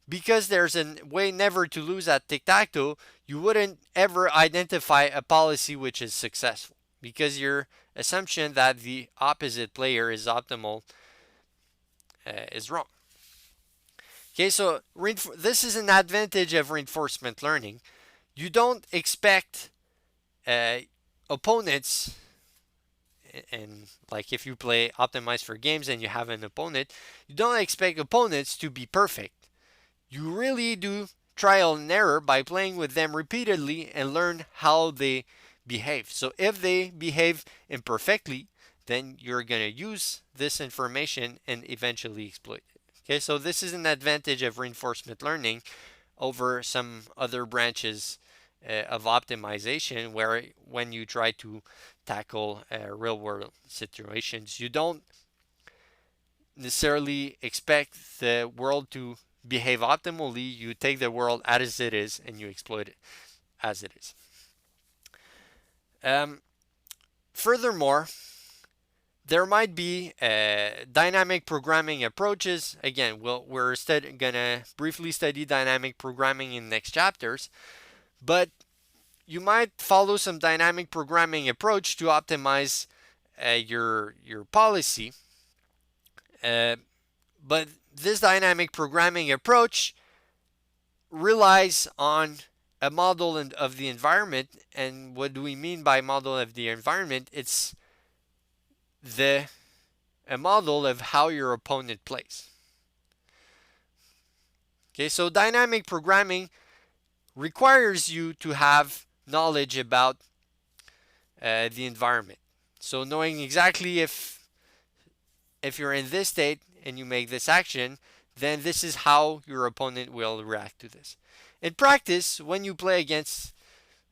because there's a way never to lose at tic-tac-toe, you wouldn't ever identify a policy which is successful because your assumption that the opposite player is optimal is wrong. Okay, so this is an advantage of reinforcement learning. You don't expect opponents, and like if you play optimized for games and you have an opponent, you don't expect opponents to be perfect. You really do trial and error by playing with them repeatedly and learn how they behave. So if they behave imperfectly, then you're going to use this information and eventually exploit it. Okay, so this is an advantage of reinforcement learning over some other branches of optimization where when you try to tackle real world situations, you don't necessarily expect the world to behave optimally. You take the world as it is and you exploit it as it is. Furthermore, there might be dynamic programming approaches. Again, we're going to briefly study dynamic programming in next chapters, but you might follow some dynamic programming approach to optimize your policy. But this dynamic programming approach relies on a model of the environment. And what do we mean by model of the environment? It's a model of how your opponent plays. Okay, so dynamic programming requires you to have knowledge about the environment. So knowing exactly if you're in this state and you make this action, then this is how your opponent will react to this. In practice, when you play against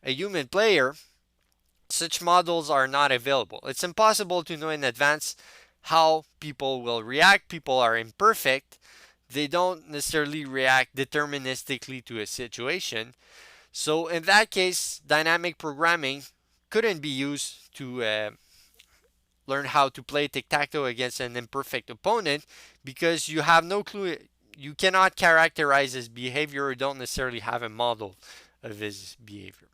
a human player, such models are not available. It's impossible to know in advance how people will react. People are imperfect. They don't necessarily react deterministically to a situation. So in that case, dynamic programming couldn't be used to learn how to play tic-tac-toe against an imperfect opponent because you have no clue. You cannot characterize his behavior or don't necessarily have a model of his behavior.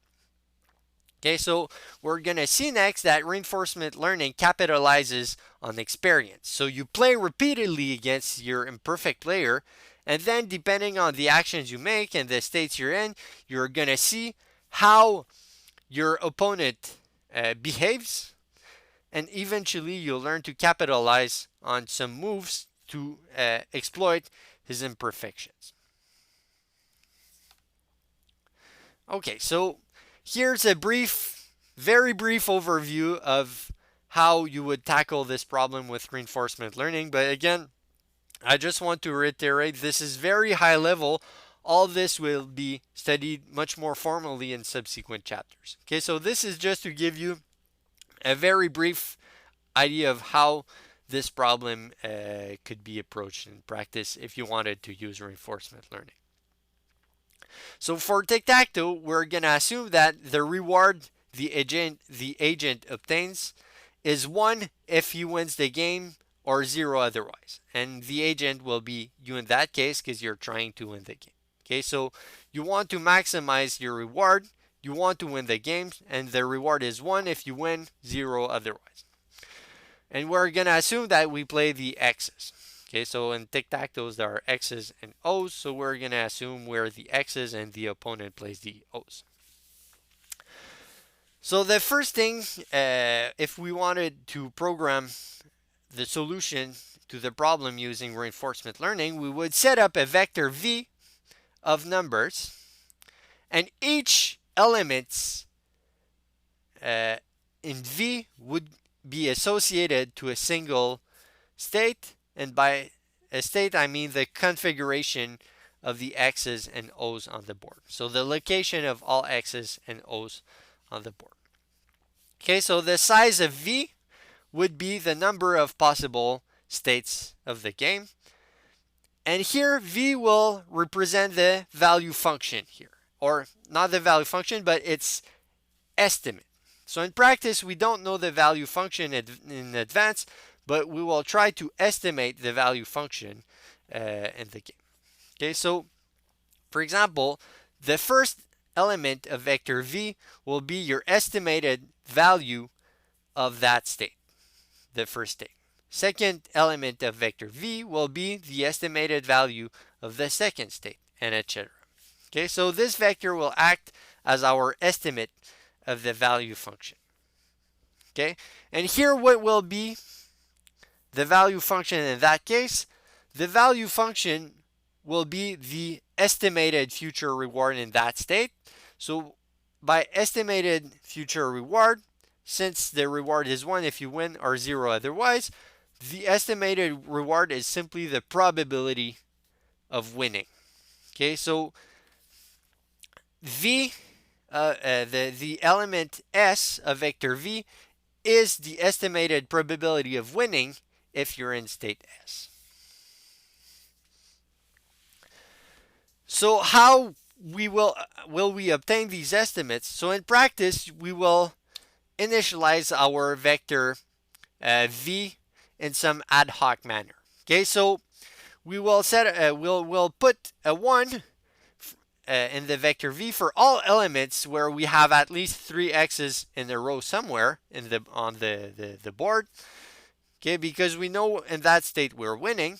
Okay, so we're going to see next that reinforcement learning capitalizes on experience. So you play repeatedly against your imperfect player, and then depending on the actions you make and the states you're in, you're going to see how your opponent behaves, and eventually you'll learn to capitalize on some moves to exploit his imperfections. Okay, so here's a very brief overview of how you would tackle this problem with reinforcement learning. But again, I just want to reiterate, this is very high level. All this will be studied much more formally in subsequent chapters. Okay, so this is just to give you a very brief idea of how this problem could be approached in practice if you wanted to use reinforcement learning. So for tic-tac-toe, we're going to assume that the reward the agent obtains is 1 if he wins the game or 0 otherwise. And the agent will be you in that case because you're trying to win the game. Okay, so you want to maximize your reward, you want to win the game, and the reward is 1 if you win, 0 otherwise. And we're going to assume that we play the X's. Okay, so in tic-tac-toes there are X's and O's, so we're going to assume where the X's and the opponent plays the O's. So the first thing, if we wanted to program the solution to the problem using reinforcement learning, we would set up a vector V of numbers, and each element in V would be associated to a single state, and by a state I mean the configuration of the X's and O's on the board. So the location of all X's and O's on the board. Okay, so the size of V would be the number of possible states of the game. And here V will represent the value function here. Or not the value function, but its estimate. So in practice, we don't know the value function in advance, but we will try to estimate the value function in the game. Okay, so for example, the first element of vector V will be your estimated value of that state, the first state. Second element of vector V will be the estimated value of the second state, and etc. Okay, so this vector will act as our estimate of the value function. Okay, and here what will be the value function in that case? The value function will be the estimated future reward in that state. So by estimated future reward, since the reward is 1 if you win or 0 otherwise, the estimated reward is simply the probability of winning. Okay, so V, the element S of vector V is the estimated probability of winning if you're in state S. So how will we obtain these estimates? So in practice, we will initialize our vector V in some ad hoc manner. Okay, so we will we'll put a 1 in the vector V for all elements where we have at least 3 x's in a row somewhere on the board. Okay, because we know in that state we're winning.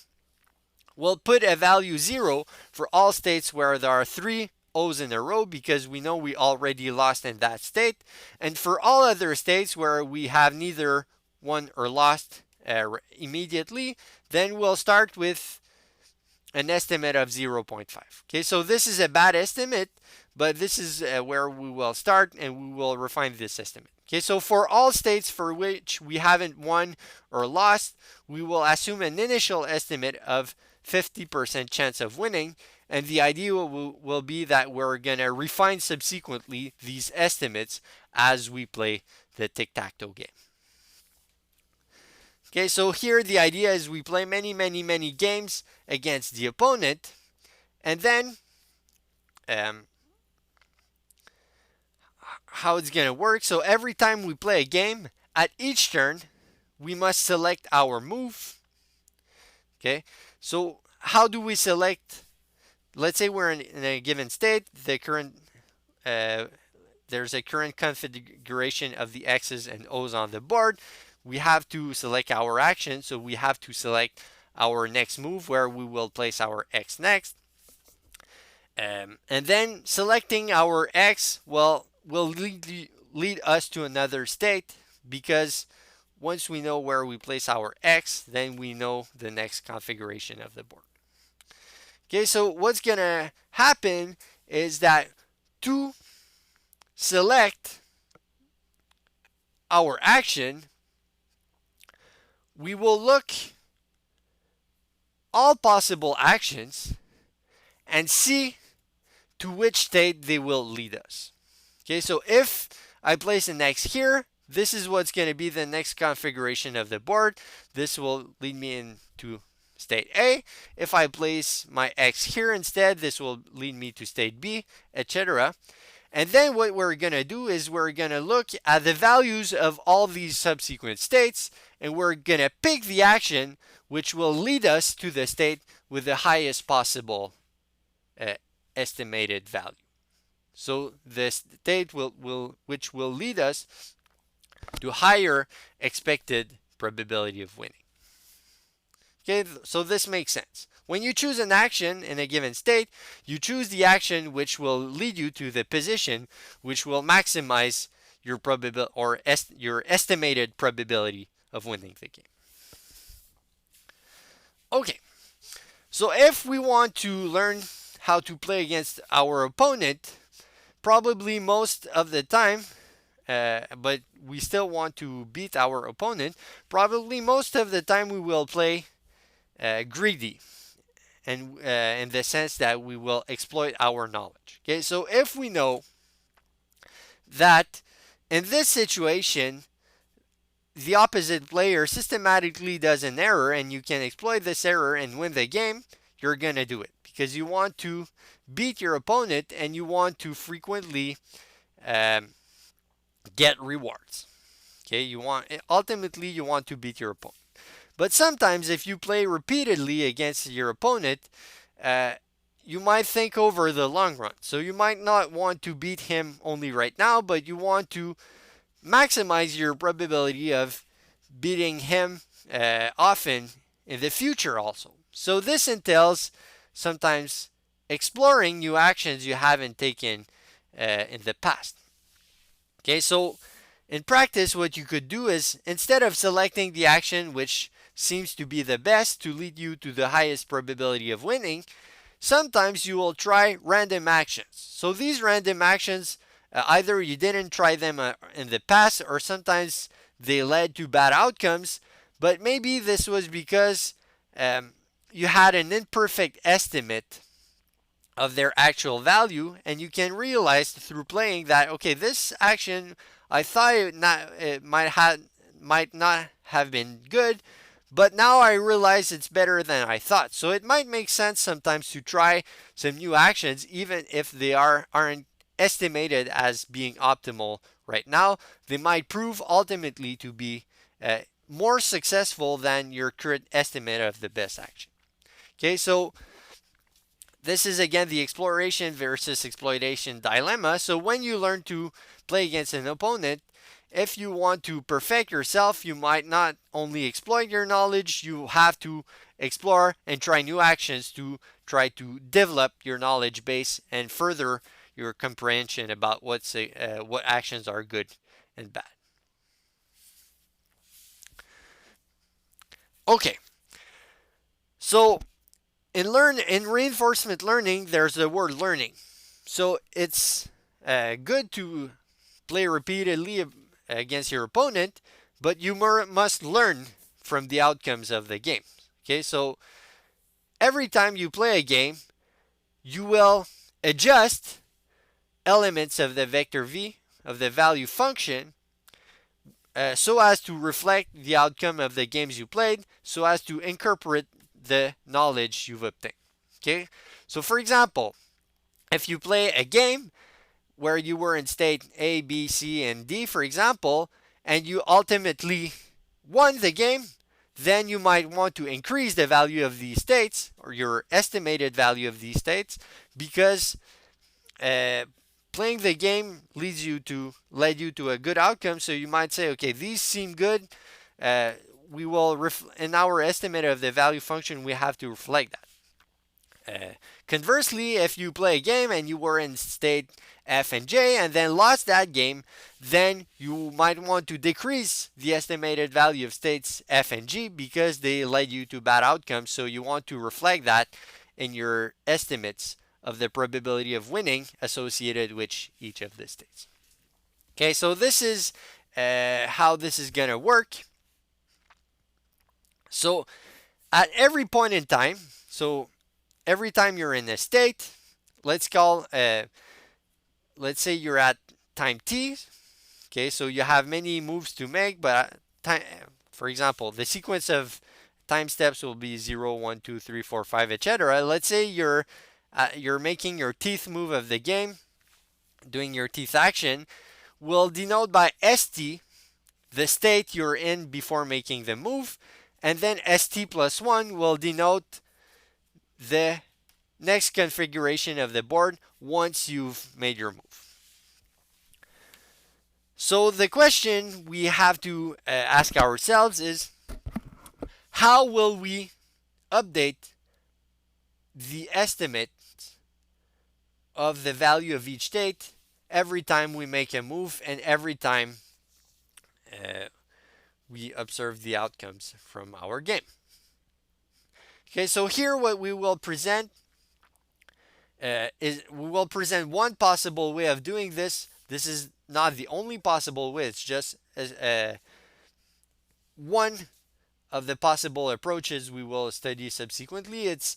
We'll put a value 0 for all states where there are 3 O's in a row because we know we already lost in that state. And for all other states where we have neither won or lost immediately, then we'll start with an estimate of 0.5. Okay, so this is a bad estimate, but this is where we will start and we will refine this estimate. Okay, so for all states for which we haven't won or lost, we will assume an initial estimate of 50% chance of winning, and the idea will be that we're going to refine subsequently these estimates as we play the tic-tac-toe game. Okay, so here the idea is we play many games against the opponent, and then how it's going to work. So every time we play a game, at each turn, we must select our move. Okay, so how do we select? Let's say we're in a given state. There's a current configuration of the X's and O's on the board. We have to select our action, so we have to select our next move where we will place our X next. And then selecting our X will lead us to another state, because once we know where we place our X, then we know the next configuration of the board. Okay, so what's going to happen is that to select our action, we will look all possible actions and see to which state they will lead us. Okay, so if I place an X here, this is what's going to be the next configuration of the board. This will lead me into state A. If I place my X here instead, this will lead me to state B, etc. And then what we're going to do is we're going to look at the values of all these subsequent states, and we're going to pick the action which will lead us to the state with the highest possible uh, estimated value. So the state which will lead us to higher expected probability of winning. Okay, so this makes sense. When you choose an action in a given state, you choose the action which will lead you to the position which will maximize your probability or your estimated probability of winning the game. Okay, so if we want to learn how to play against our opponent, probably most of the time, but we still want to beat our opponent, probably most of the time we will play greedy, and in the sense that we will exploit our knowledge. Okay, so if we know that in this situation the opposite player systematically does an error and you can exploit this error and win the game, you're gonna do it because you want to beat your opponent and you want to frequently get rewards. Okay, ultimately you want to beat your opponent. But sometimes if you play repeatedly against your opponent, you might think over the long run. So you might not want to beat him only right now, but you want to maximize your probability of beating him often in the future also. So this entails sometimes exploring new actions you haven't taken in the past. Okay, so in practice, what you could do is instead of selecting the action which seems to be the best to lead you to the highest probability of winning, sometimes you will try random actions. So these random actions, either you didn't try them in the past, or sometimes they led to bad outcomes, but maybe this was because you had an imperfect estimate of their actual value, and you can realize through playing that, okay, this action I thought it might not have been good, but now I realize it's better than I thought. So it might make sense sometimes to try some new actions, even if they aren't estimated as being optimal right now. They might prove ultimately to be more successful than your current estimate of the best action. Okay, so this is again the exploration versus exploitation dilemma. So when you learn to play against an opponent, if you want to perfect yourself, you might not only exploit your knowledge, you have to explore and try new actions to try to develop your knowledge base and further your comprehension about what actions are good and bad. Okay, so in reinforcement learning, there's the word learning. So it's good to play repeatedly against your opponent, but you must learn from the outcomes of the game. Okay, so every time you play a game, you will adjust elements of the vector v of the value function so as to reflect the outcome of the games you played, so as to incorporate the knowledge you've obtained. Okay, so for example, if you play a game where you were in state A, B, C, and D, for example, and you ultimately won the game, then you might want to increase the value of these states, or your estimated value of these states, because playing the game led you to a good outcome. So you might say, okay, these seem good. We will in our estimate of the value function, we have to reflect that. Conversely, if you play a game and you were in state F and J and then lost that game, then you might want to decrease the estimated value of states F and G because they led you to bad outcomes. So you want to reflect that in your estimates of the probability of winning associated with each of the states. Okay, so this is how this is going to work. So at every point in time, so every time you're in a state, let's call, let's say you're at time t. Okay, so you have many moves to make, but time, for example, the sequence of time steps will be 0, 1, 2, 3, 4, 5, etc. Let's say you're making your teeth move of the game, doing your teeth action, will denote by st the state you're in before making the move, and then st plus 1 will denote the next configuration of the board once you've made your move. So the question we have to ask ourselves is, how will we update the estimate of the value of each state every time we make a move and every time uh, we observe the outcomes from our game? Okay, so here what we will present is we will present one possible way of doing this. This is not the only possible way. It's just one of the possible approaches we will study subsequently. It's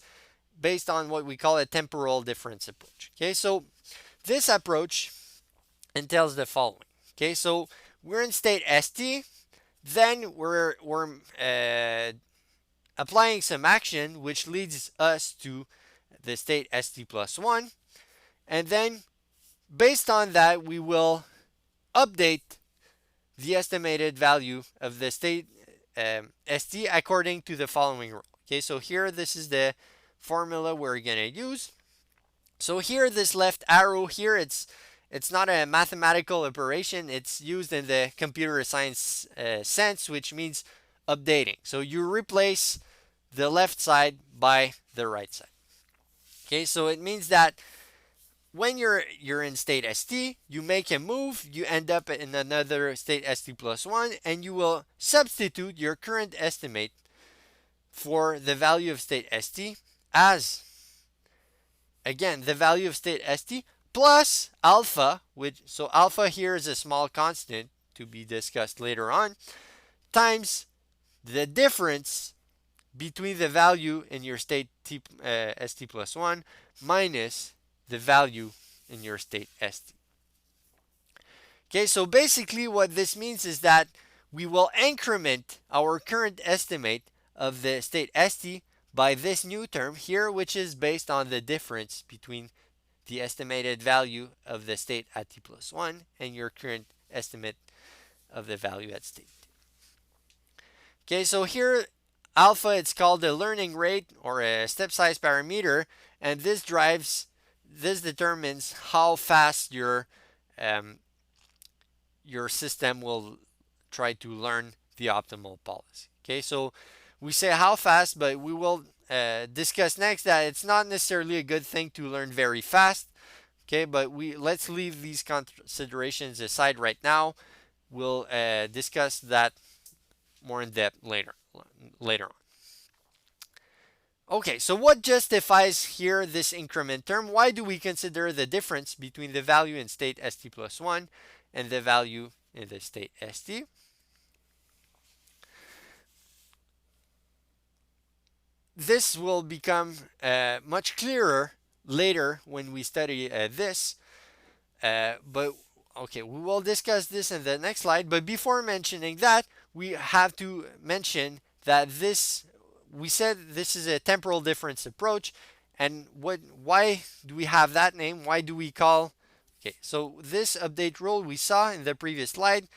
based on what we call a temporal difference approach. Okay, so this approach entails the following. Okay, so we're in state ST, then we're applying some action which leads us to the state ST plus 1, and then based on that we will update the estimated value of the state ST according to the following rule. Okay, so here this is the formula we're going to use. So here this left arrow here, it's not a mathematical operation, it's used in the computer science sense, which means updating. So you replace the left side by the right side. Okay, so it means that when you're in state ST, you make a move, you end up in another state ST plus 1, and you will substitute your current estimate for the value of state ST as, again, the value of state ST plus alpha, which, so alpha here is a small constant to be discussed later on, times the difference between the value in your state ST plus 1 minus the value in your state ST. Okay, so basically what this means is that we will increment our current estimate of the state ST by this new term here, which is based on the difference between the estimated value of the state at t plus 1 and your current estimate of the value at state t. Okay, so here alpha, it's called the learning rate or a step size parameter, and this determines how fast your system will try to learn the optimal policy. Okay, so we say how fast, but we will discuss next that it's not necessarily a good thing to learn very fast. Okay, but let's leave these considerations aside right now. We'll discuss that more in depth later on. Okay, so what justifies here this increment term? Why do we consider the difference between the value in state ST plus 1 and the value in the state ST? This will become much clearer later when we study this. But okay, we will discuss this in the next slide. But before mentioning that, we have to mention that we said this is a temporal difference approach, and why do we have that name? Why do we call? Okay, so this update rule we saw in the previous slide,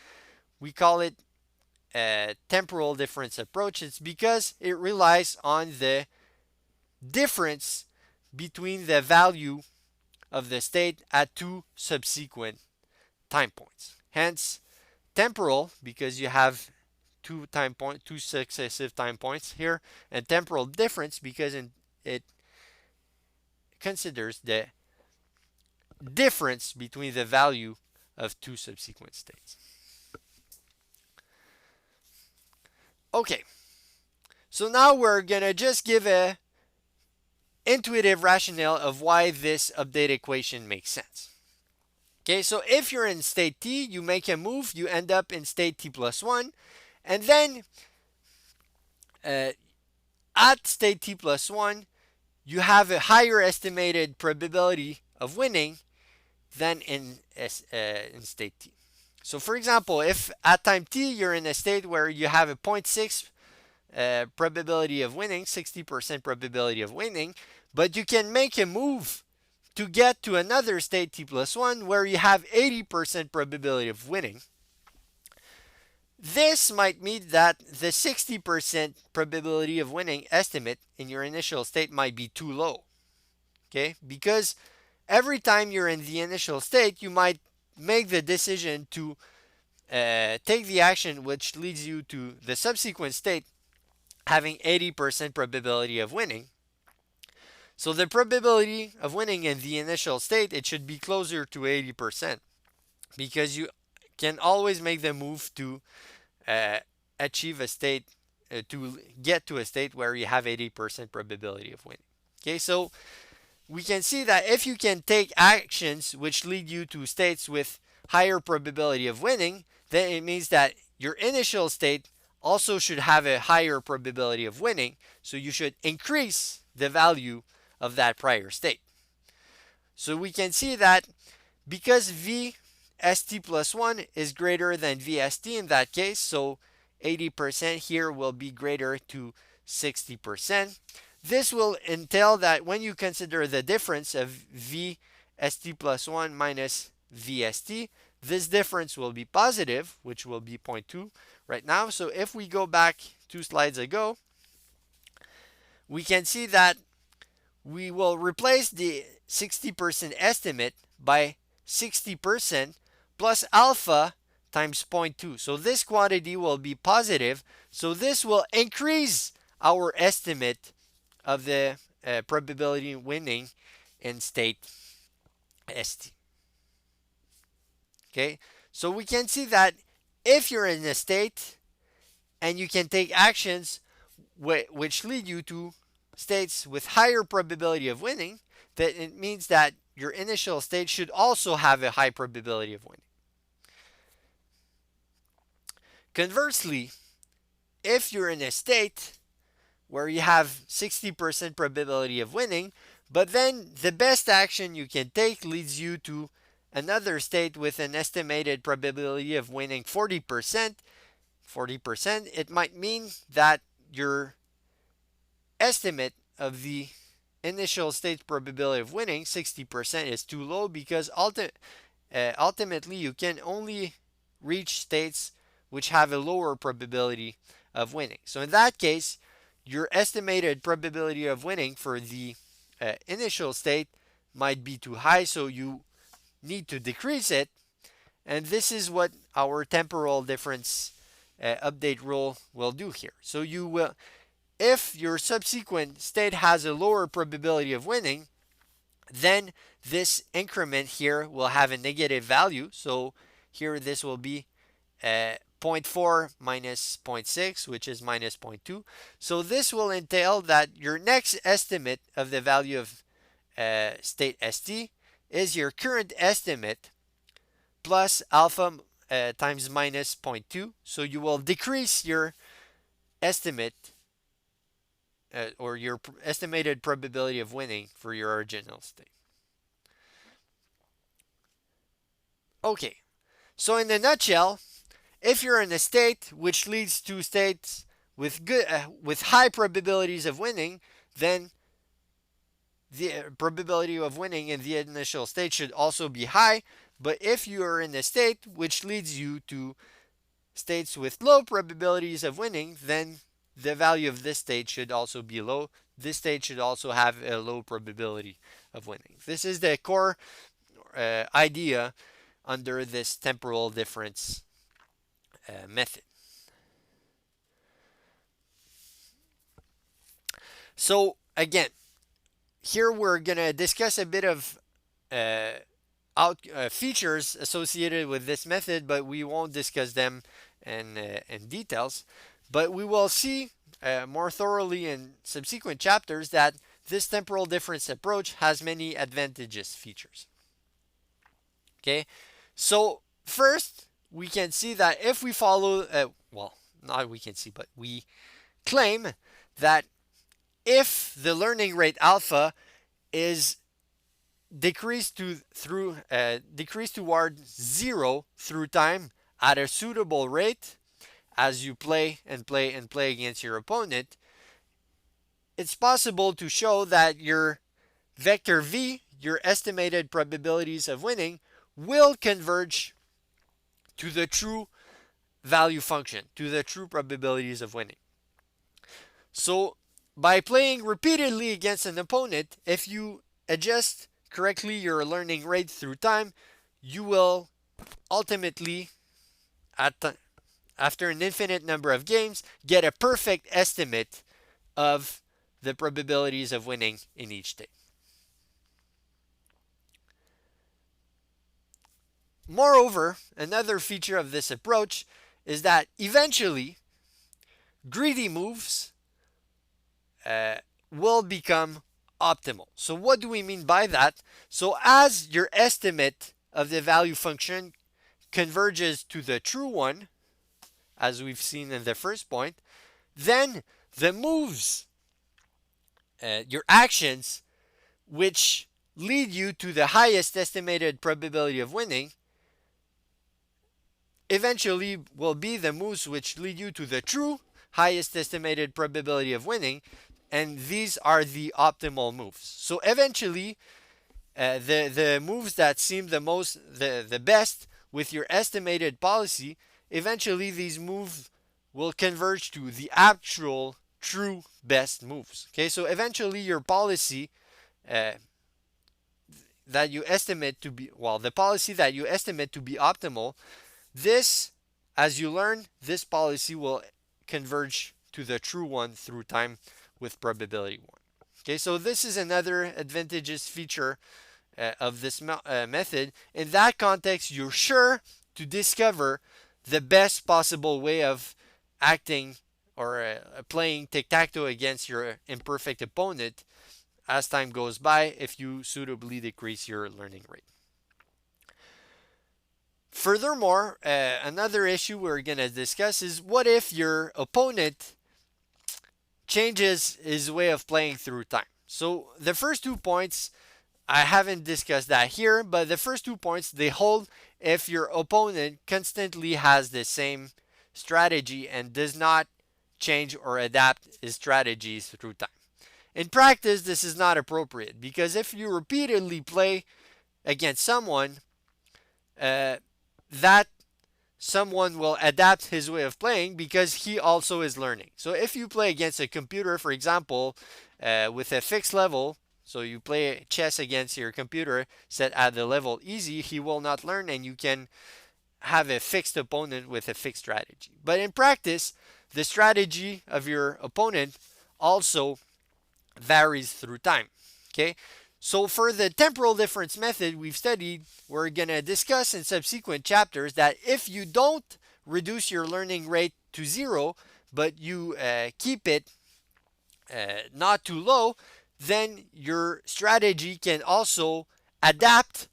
we call it a temporal difference approach. It's because it relies on the difference between the value of the state at two subsequent time points. Hence, temporal, because you have two successive time points here, and temporal difference because it considers the difference between the value of two subsequent states. Okay, so now we're gonna just give a intuitive rationale of why this update equation makes sense. Okay, so if you're in state t, you make a move, you end up in state t plus 1, and then uh, at state t plus 1, you have a higher estimated probability of winning than in state t. So, for example, if at time t you're in a state where you have a zero point 0.6 probability of winning, 60% probability of winning, but you can make a move to get to another state t plus 1 where you have 80% probability of winning. This might mean that the 60% probability of winning estimate in your initial state might be too low. Okay? Because every time you're in the initial state, you might make the decision to take the action which leads you to the subsequent state having 80% probability of winning. So the probability of winning in the initial state, it should be closer to 80% because you can always make the move to uh, achieve a state, to get to a state where you have 80% probability of winning. Okay, so we can see that if you can take actions which lead you to states with higher probability of winning, then it means that your initial state also should have a higher probability of winning. So you should increase the value of that prior state. So we can see that because VST plus 1 is greater than VST in that case, so 80% here will be greater to 60%. This will entail that when you consider the difference of VST plus 1 minus VST, this difference will be positive, which will be zero point 0.2 right now. So if we go back 2 slides ago, we can see that we will replace the 60% estimate by 60% plus alpha times 0.2. So this quantity will be positive. So this will increase our estimate of the probability winning in state ST. Okay, so we can see that if you're in a state and you can take actions which lead you to states with higher probability of winning, that it means that your initial state should also have a high probability of winning. Conversely, if you're in a state where you have 60% probability of winning, but then the best action you can take leads you to another state with an estimated probability of winning 40%, it might mean that your estimate of the initial state probability of winning, 60%, is too low because ultimately you can only reach states which have a lower probability of winning. So in that case, your estimated probability of winning for the initial state might be too high, so you need to decrease it. And this is what our temporal difference update rule will do here. So you will, if your subsequent state has a lower probability of winning, then this increment here will have a negative value. So here this will be 0.4 minus 0.6, which is minus 0.2. So this will entail that your next estimate of the value of state ST is your current estimate plus alpha times minus 0.2. So you will decrease your estimate or your estimated probability of winning for your original state. Okay, so in a nutshell, if you're in a state which leads to states with high probabilities of winning, then the probability of winning in the initial state should also be high. But if you are in a state which leads you to states with low probabilities of winning, then the value of this state should also be low. This state should also have a low probability of winning. This is the core idea under this temporal difference method. So again, here we're going to discuss a bit of features associated with this method, but we won't discuss them in details. But we will see more thoroughly in subsequent chapters that this temporal difference approach has many advantageous features. Okay, so first we can see that if we follow, well, not we can see, but we claim that if the learning rate alpha is decreased toward zero through time at a suitable rate as you play and play and play against your opponent, it's possible to show that your vector v, your estimated probabilities of winning, will converge to the true value function, to the true probabilities of winning. So by playing repeatedly against an opponent, if you adjust correctly your learning rate through time, you will ultimately, after an infinite number of games, get a perfect estimate of the probabilities of winning in each state. Moreover, another feature of this approach is that eventually greedy moves uh, will become optimal. So what do we mean by that? So as your estimate of the value function converges to the true one, as we've seen in the first point, then the moves, your actions, which lead you to the highest estimated probability of winning, eventually will be the moves which lead you to the true highest estimated probability of winning, and these are the optimal moves. So eventually, the moves that seem the best with your estimated policy, eventually these moves will converge to the actual true best moves. Okay, so eventually your policy uh, that you estimate to be, well, the policy that you estimate to be optimal, this, as you learn, this policy will converge to the true one through time with probability 1. Okay, so this is another advantageous feature of this method. In that context, you're sure to discover the best possible way of acting or playing tic-tac-toe against your imperfect opponent as time goes by if you suitably decrease your learning rate. Furthermore, another issue we're going to discuss is what if your opponent changes his way of playing through time? So the first 2 points, I haven't discussed that here, but the first 2 points, they hold if your opponent constantly has the same strategy and does not change or adapt his strategies through time. In practice, this is not appropriate because if you repeatedly play against someone, that someone will adapt his way of playing because he also is learning. So if you play against a computer, for example, with a fixed level, so you play chess against your computer set at the level easy, he will not learn and you can have a fixed opponent with a fixed strategy. But in practice, the strategy of your opponent also varies through time. Okay? So for the temporal difference method we've studied, we're going to discuss in subsequent chapters that if you don't reduce your learning rate to 0, but you keep it not too low, then your strategy can also adapt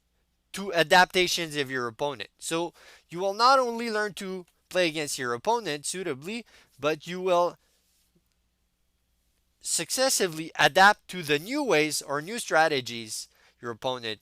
to adaptations of your opponent. So you will not only learn to play against your opponent suitably, but you will successively adapt to the new ways or new strategies your opponent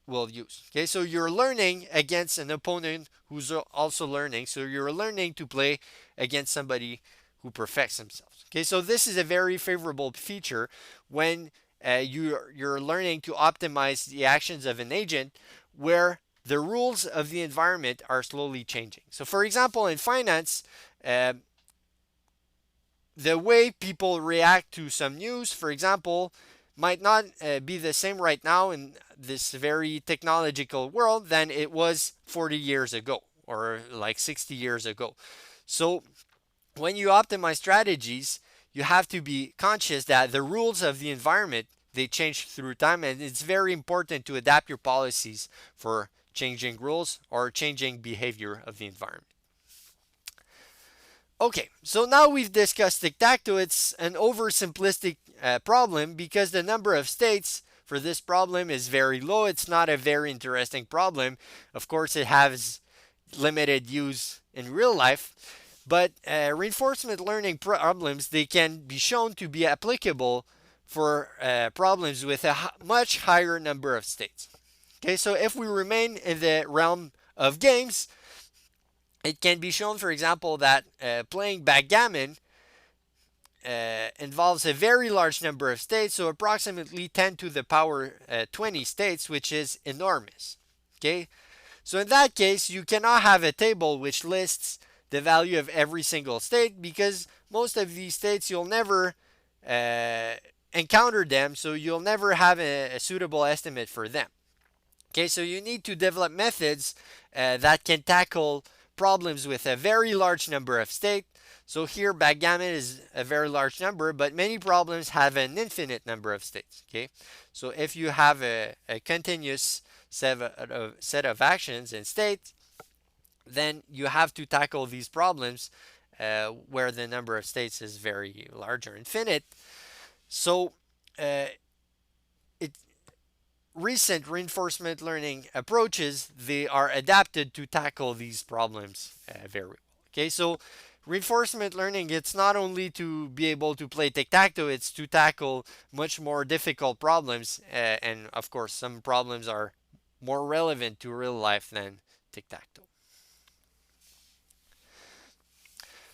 will use. Okay, so you're learning against an opponent who's also learning. So you're learning to play against somebody who perfects themselves. Okay, so this is a very favorable feature when you're learning to optimize the actions of an agent where the rules of the environment are slowly changing. So for example, in finance, the way people react to some news, for example, might not be the same right now in this very technological world than it was 40 years ago or like 60 years ago. So when you optimize strategies, you have to be conscious that the rules of the environment, they change through time, and it's very important to adapt your policies for changing rules or changing behavior of the environment. Okay, so now we've discussed tic-tac-toe. It's an oversimplistic problem because the number of states for this problem is very low. It's not a very interesting problem. Of course, it has limited use in real life. But reinforcement learning problems, they can be shown to be applicable for problems with a much higher number of states. Okay, so if we remain in the realm of games, it can be shown, for example, that playing backgammon involves a very large number of states, so approximately 10 to the power 20 states, which is enormous. Okay, so in that case, you cannot have a table which lists the value of every single state because most of these states you'll never uh, encounter them, so you'll never have a suitable estimate for them. Okay, so you need to develop methods that can tackle problems with a very large number of states. So here, backgammon is a very large number, but many problems have an infinite number of states. Okay, so if you have a continuous set of actions and states, then you have to tackle these problems where the number of states is very large or infinite. So uh, it recent reinforcement learning approaches, they are adapted to tackle these problems very well. Okay, so reinforcement learning, it's not only to be able to play tic-tac-toe, it's to tackle much more difficult problems, and of course some problems are more relevant to real life than tic-tac-toe.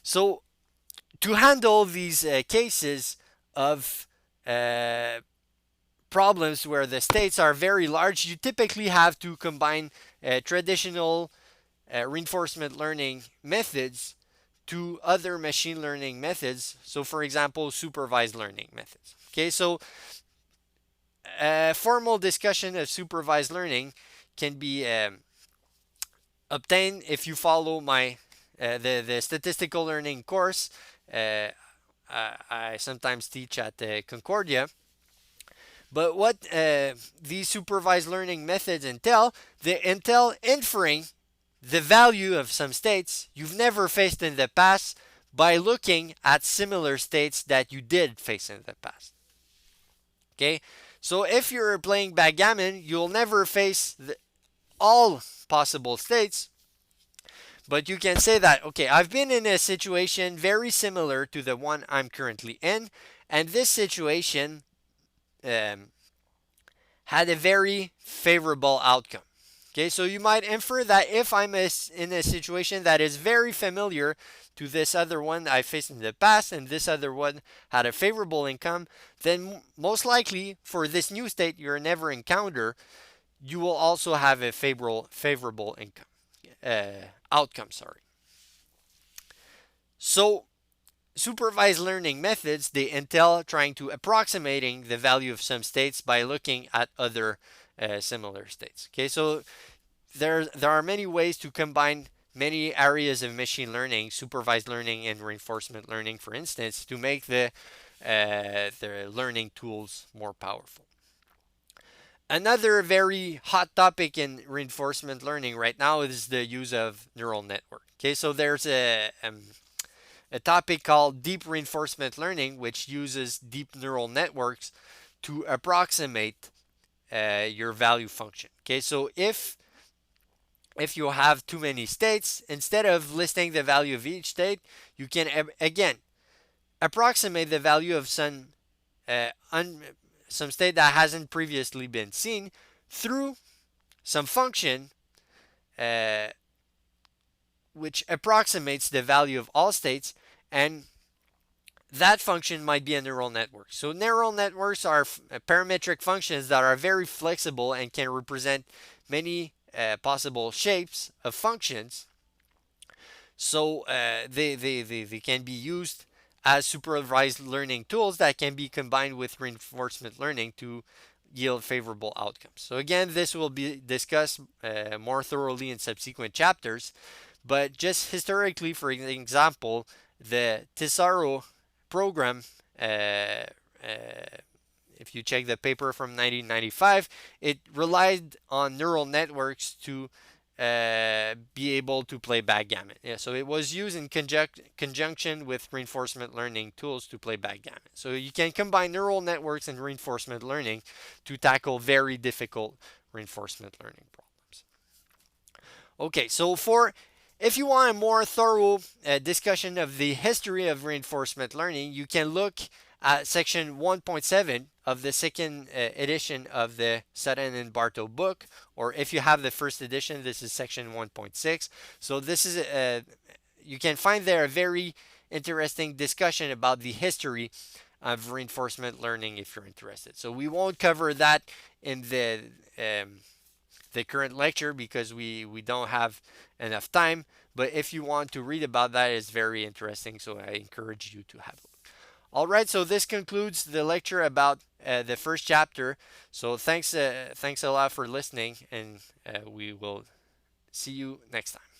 So to handle these cases of uh, problems where the states are very large, you typically have to combine traditional reinforcement learning methods to other machine learning methods. So, for example, supervised learning methods. Okay, so a formal discussion of supervised learning can be obtained if you follow my the statistical learning course. I sometimes teach at Concordia. But what these supervised learning methods entail, they entail inferring the value of some states you've never faced in the past by looking at similar states that you did face in the past. Okay? So if you're playing backgammon, you'll never face all possible states, but you can say that, okay, I've been in a situation very similar to the one I'm currently in, and this situation um, had a very favorable outcome. Okay, so you might infer that if I'm in a situation that is very familiar to this other one I faced in the past and this other one had a favorable income, then most likely for this new state you'll never encounter, you will also have a favorable income outcome. Sorry. So supervised learning methods, they entail trying to approximating the value of some states by looking at other similar states. Okay, so there are many ways to combine many areas of machine learning, supervised learning and reinforcement learning, for instance, to make the learning tools more powerful. Another very hot topic in reinforcement learning right now is the use of neural network. Okay, so there's a topic called deep reinforcement learning, which uses deep neural networks to approximate your value function. Okay, so if you have too many states, instead of listing the value of each state, you can again approximate the value of uh, some state that hasn't previously been seen through some function uh, which approximates the value of all states, and that function might be a neural network. So neural networks are parametric functions that are very flexible and can represent many possible shapes of functions. So they can be used as supervised learning tools that can be combined with reinforcement learning to yield favorable outcomes. So again, this will be discussed more thoroughly in subsequent chapters. But just historically, for example, the Tesaro program, uh, if you check the paper from 1995, it relied on neural networks to be able to play backgammon. Yeah, so it was used in conjunction with reinforcement learning tools to play backgammon. So you can combine neural networks and reinforcement learning to tackle very difficult reinforcement learning problems. Okay, so for If you want a more thorough discussion of the history of reinforcement learning, you can look at section 1.7 of the second edition of the Sutton and Bartow book, or if you have the first edition, this is section 1.6. So this is you can find there a very interesting discussion about the history of reinforcement learning if you're interested. So we won't cover that in the current lecture because we don't have enough time. But if you want to read about that, it's very interesting. So I encourage you to have it. All right. So this concludes the lecture about the first chapter. So thanks a lot for listening, and we will see you next time.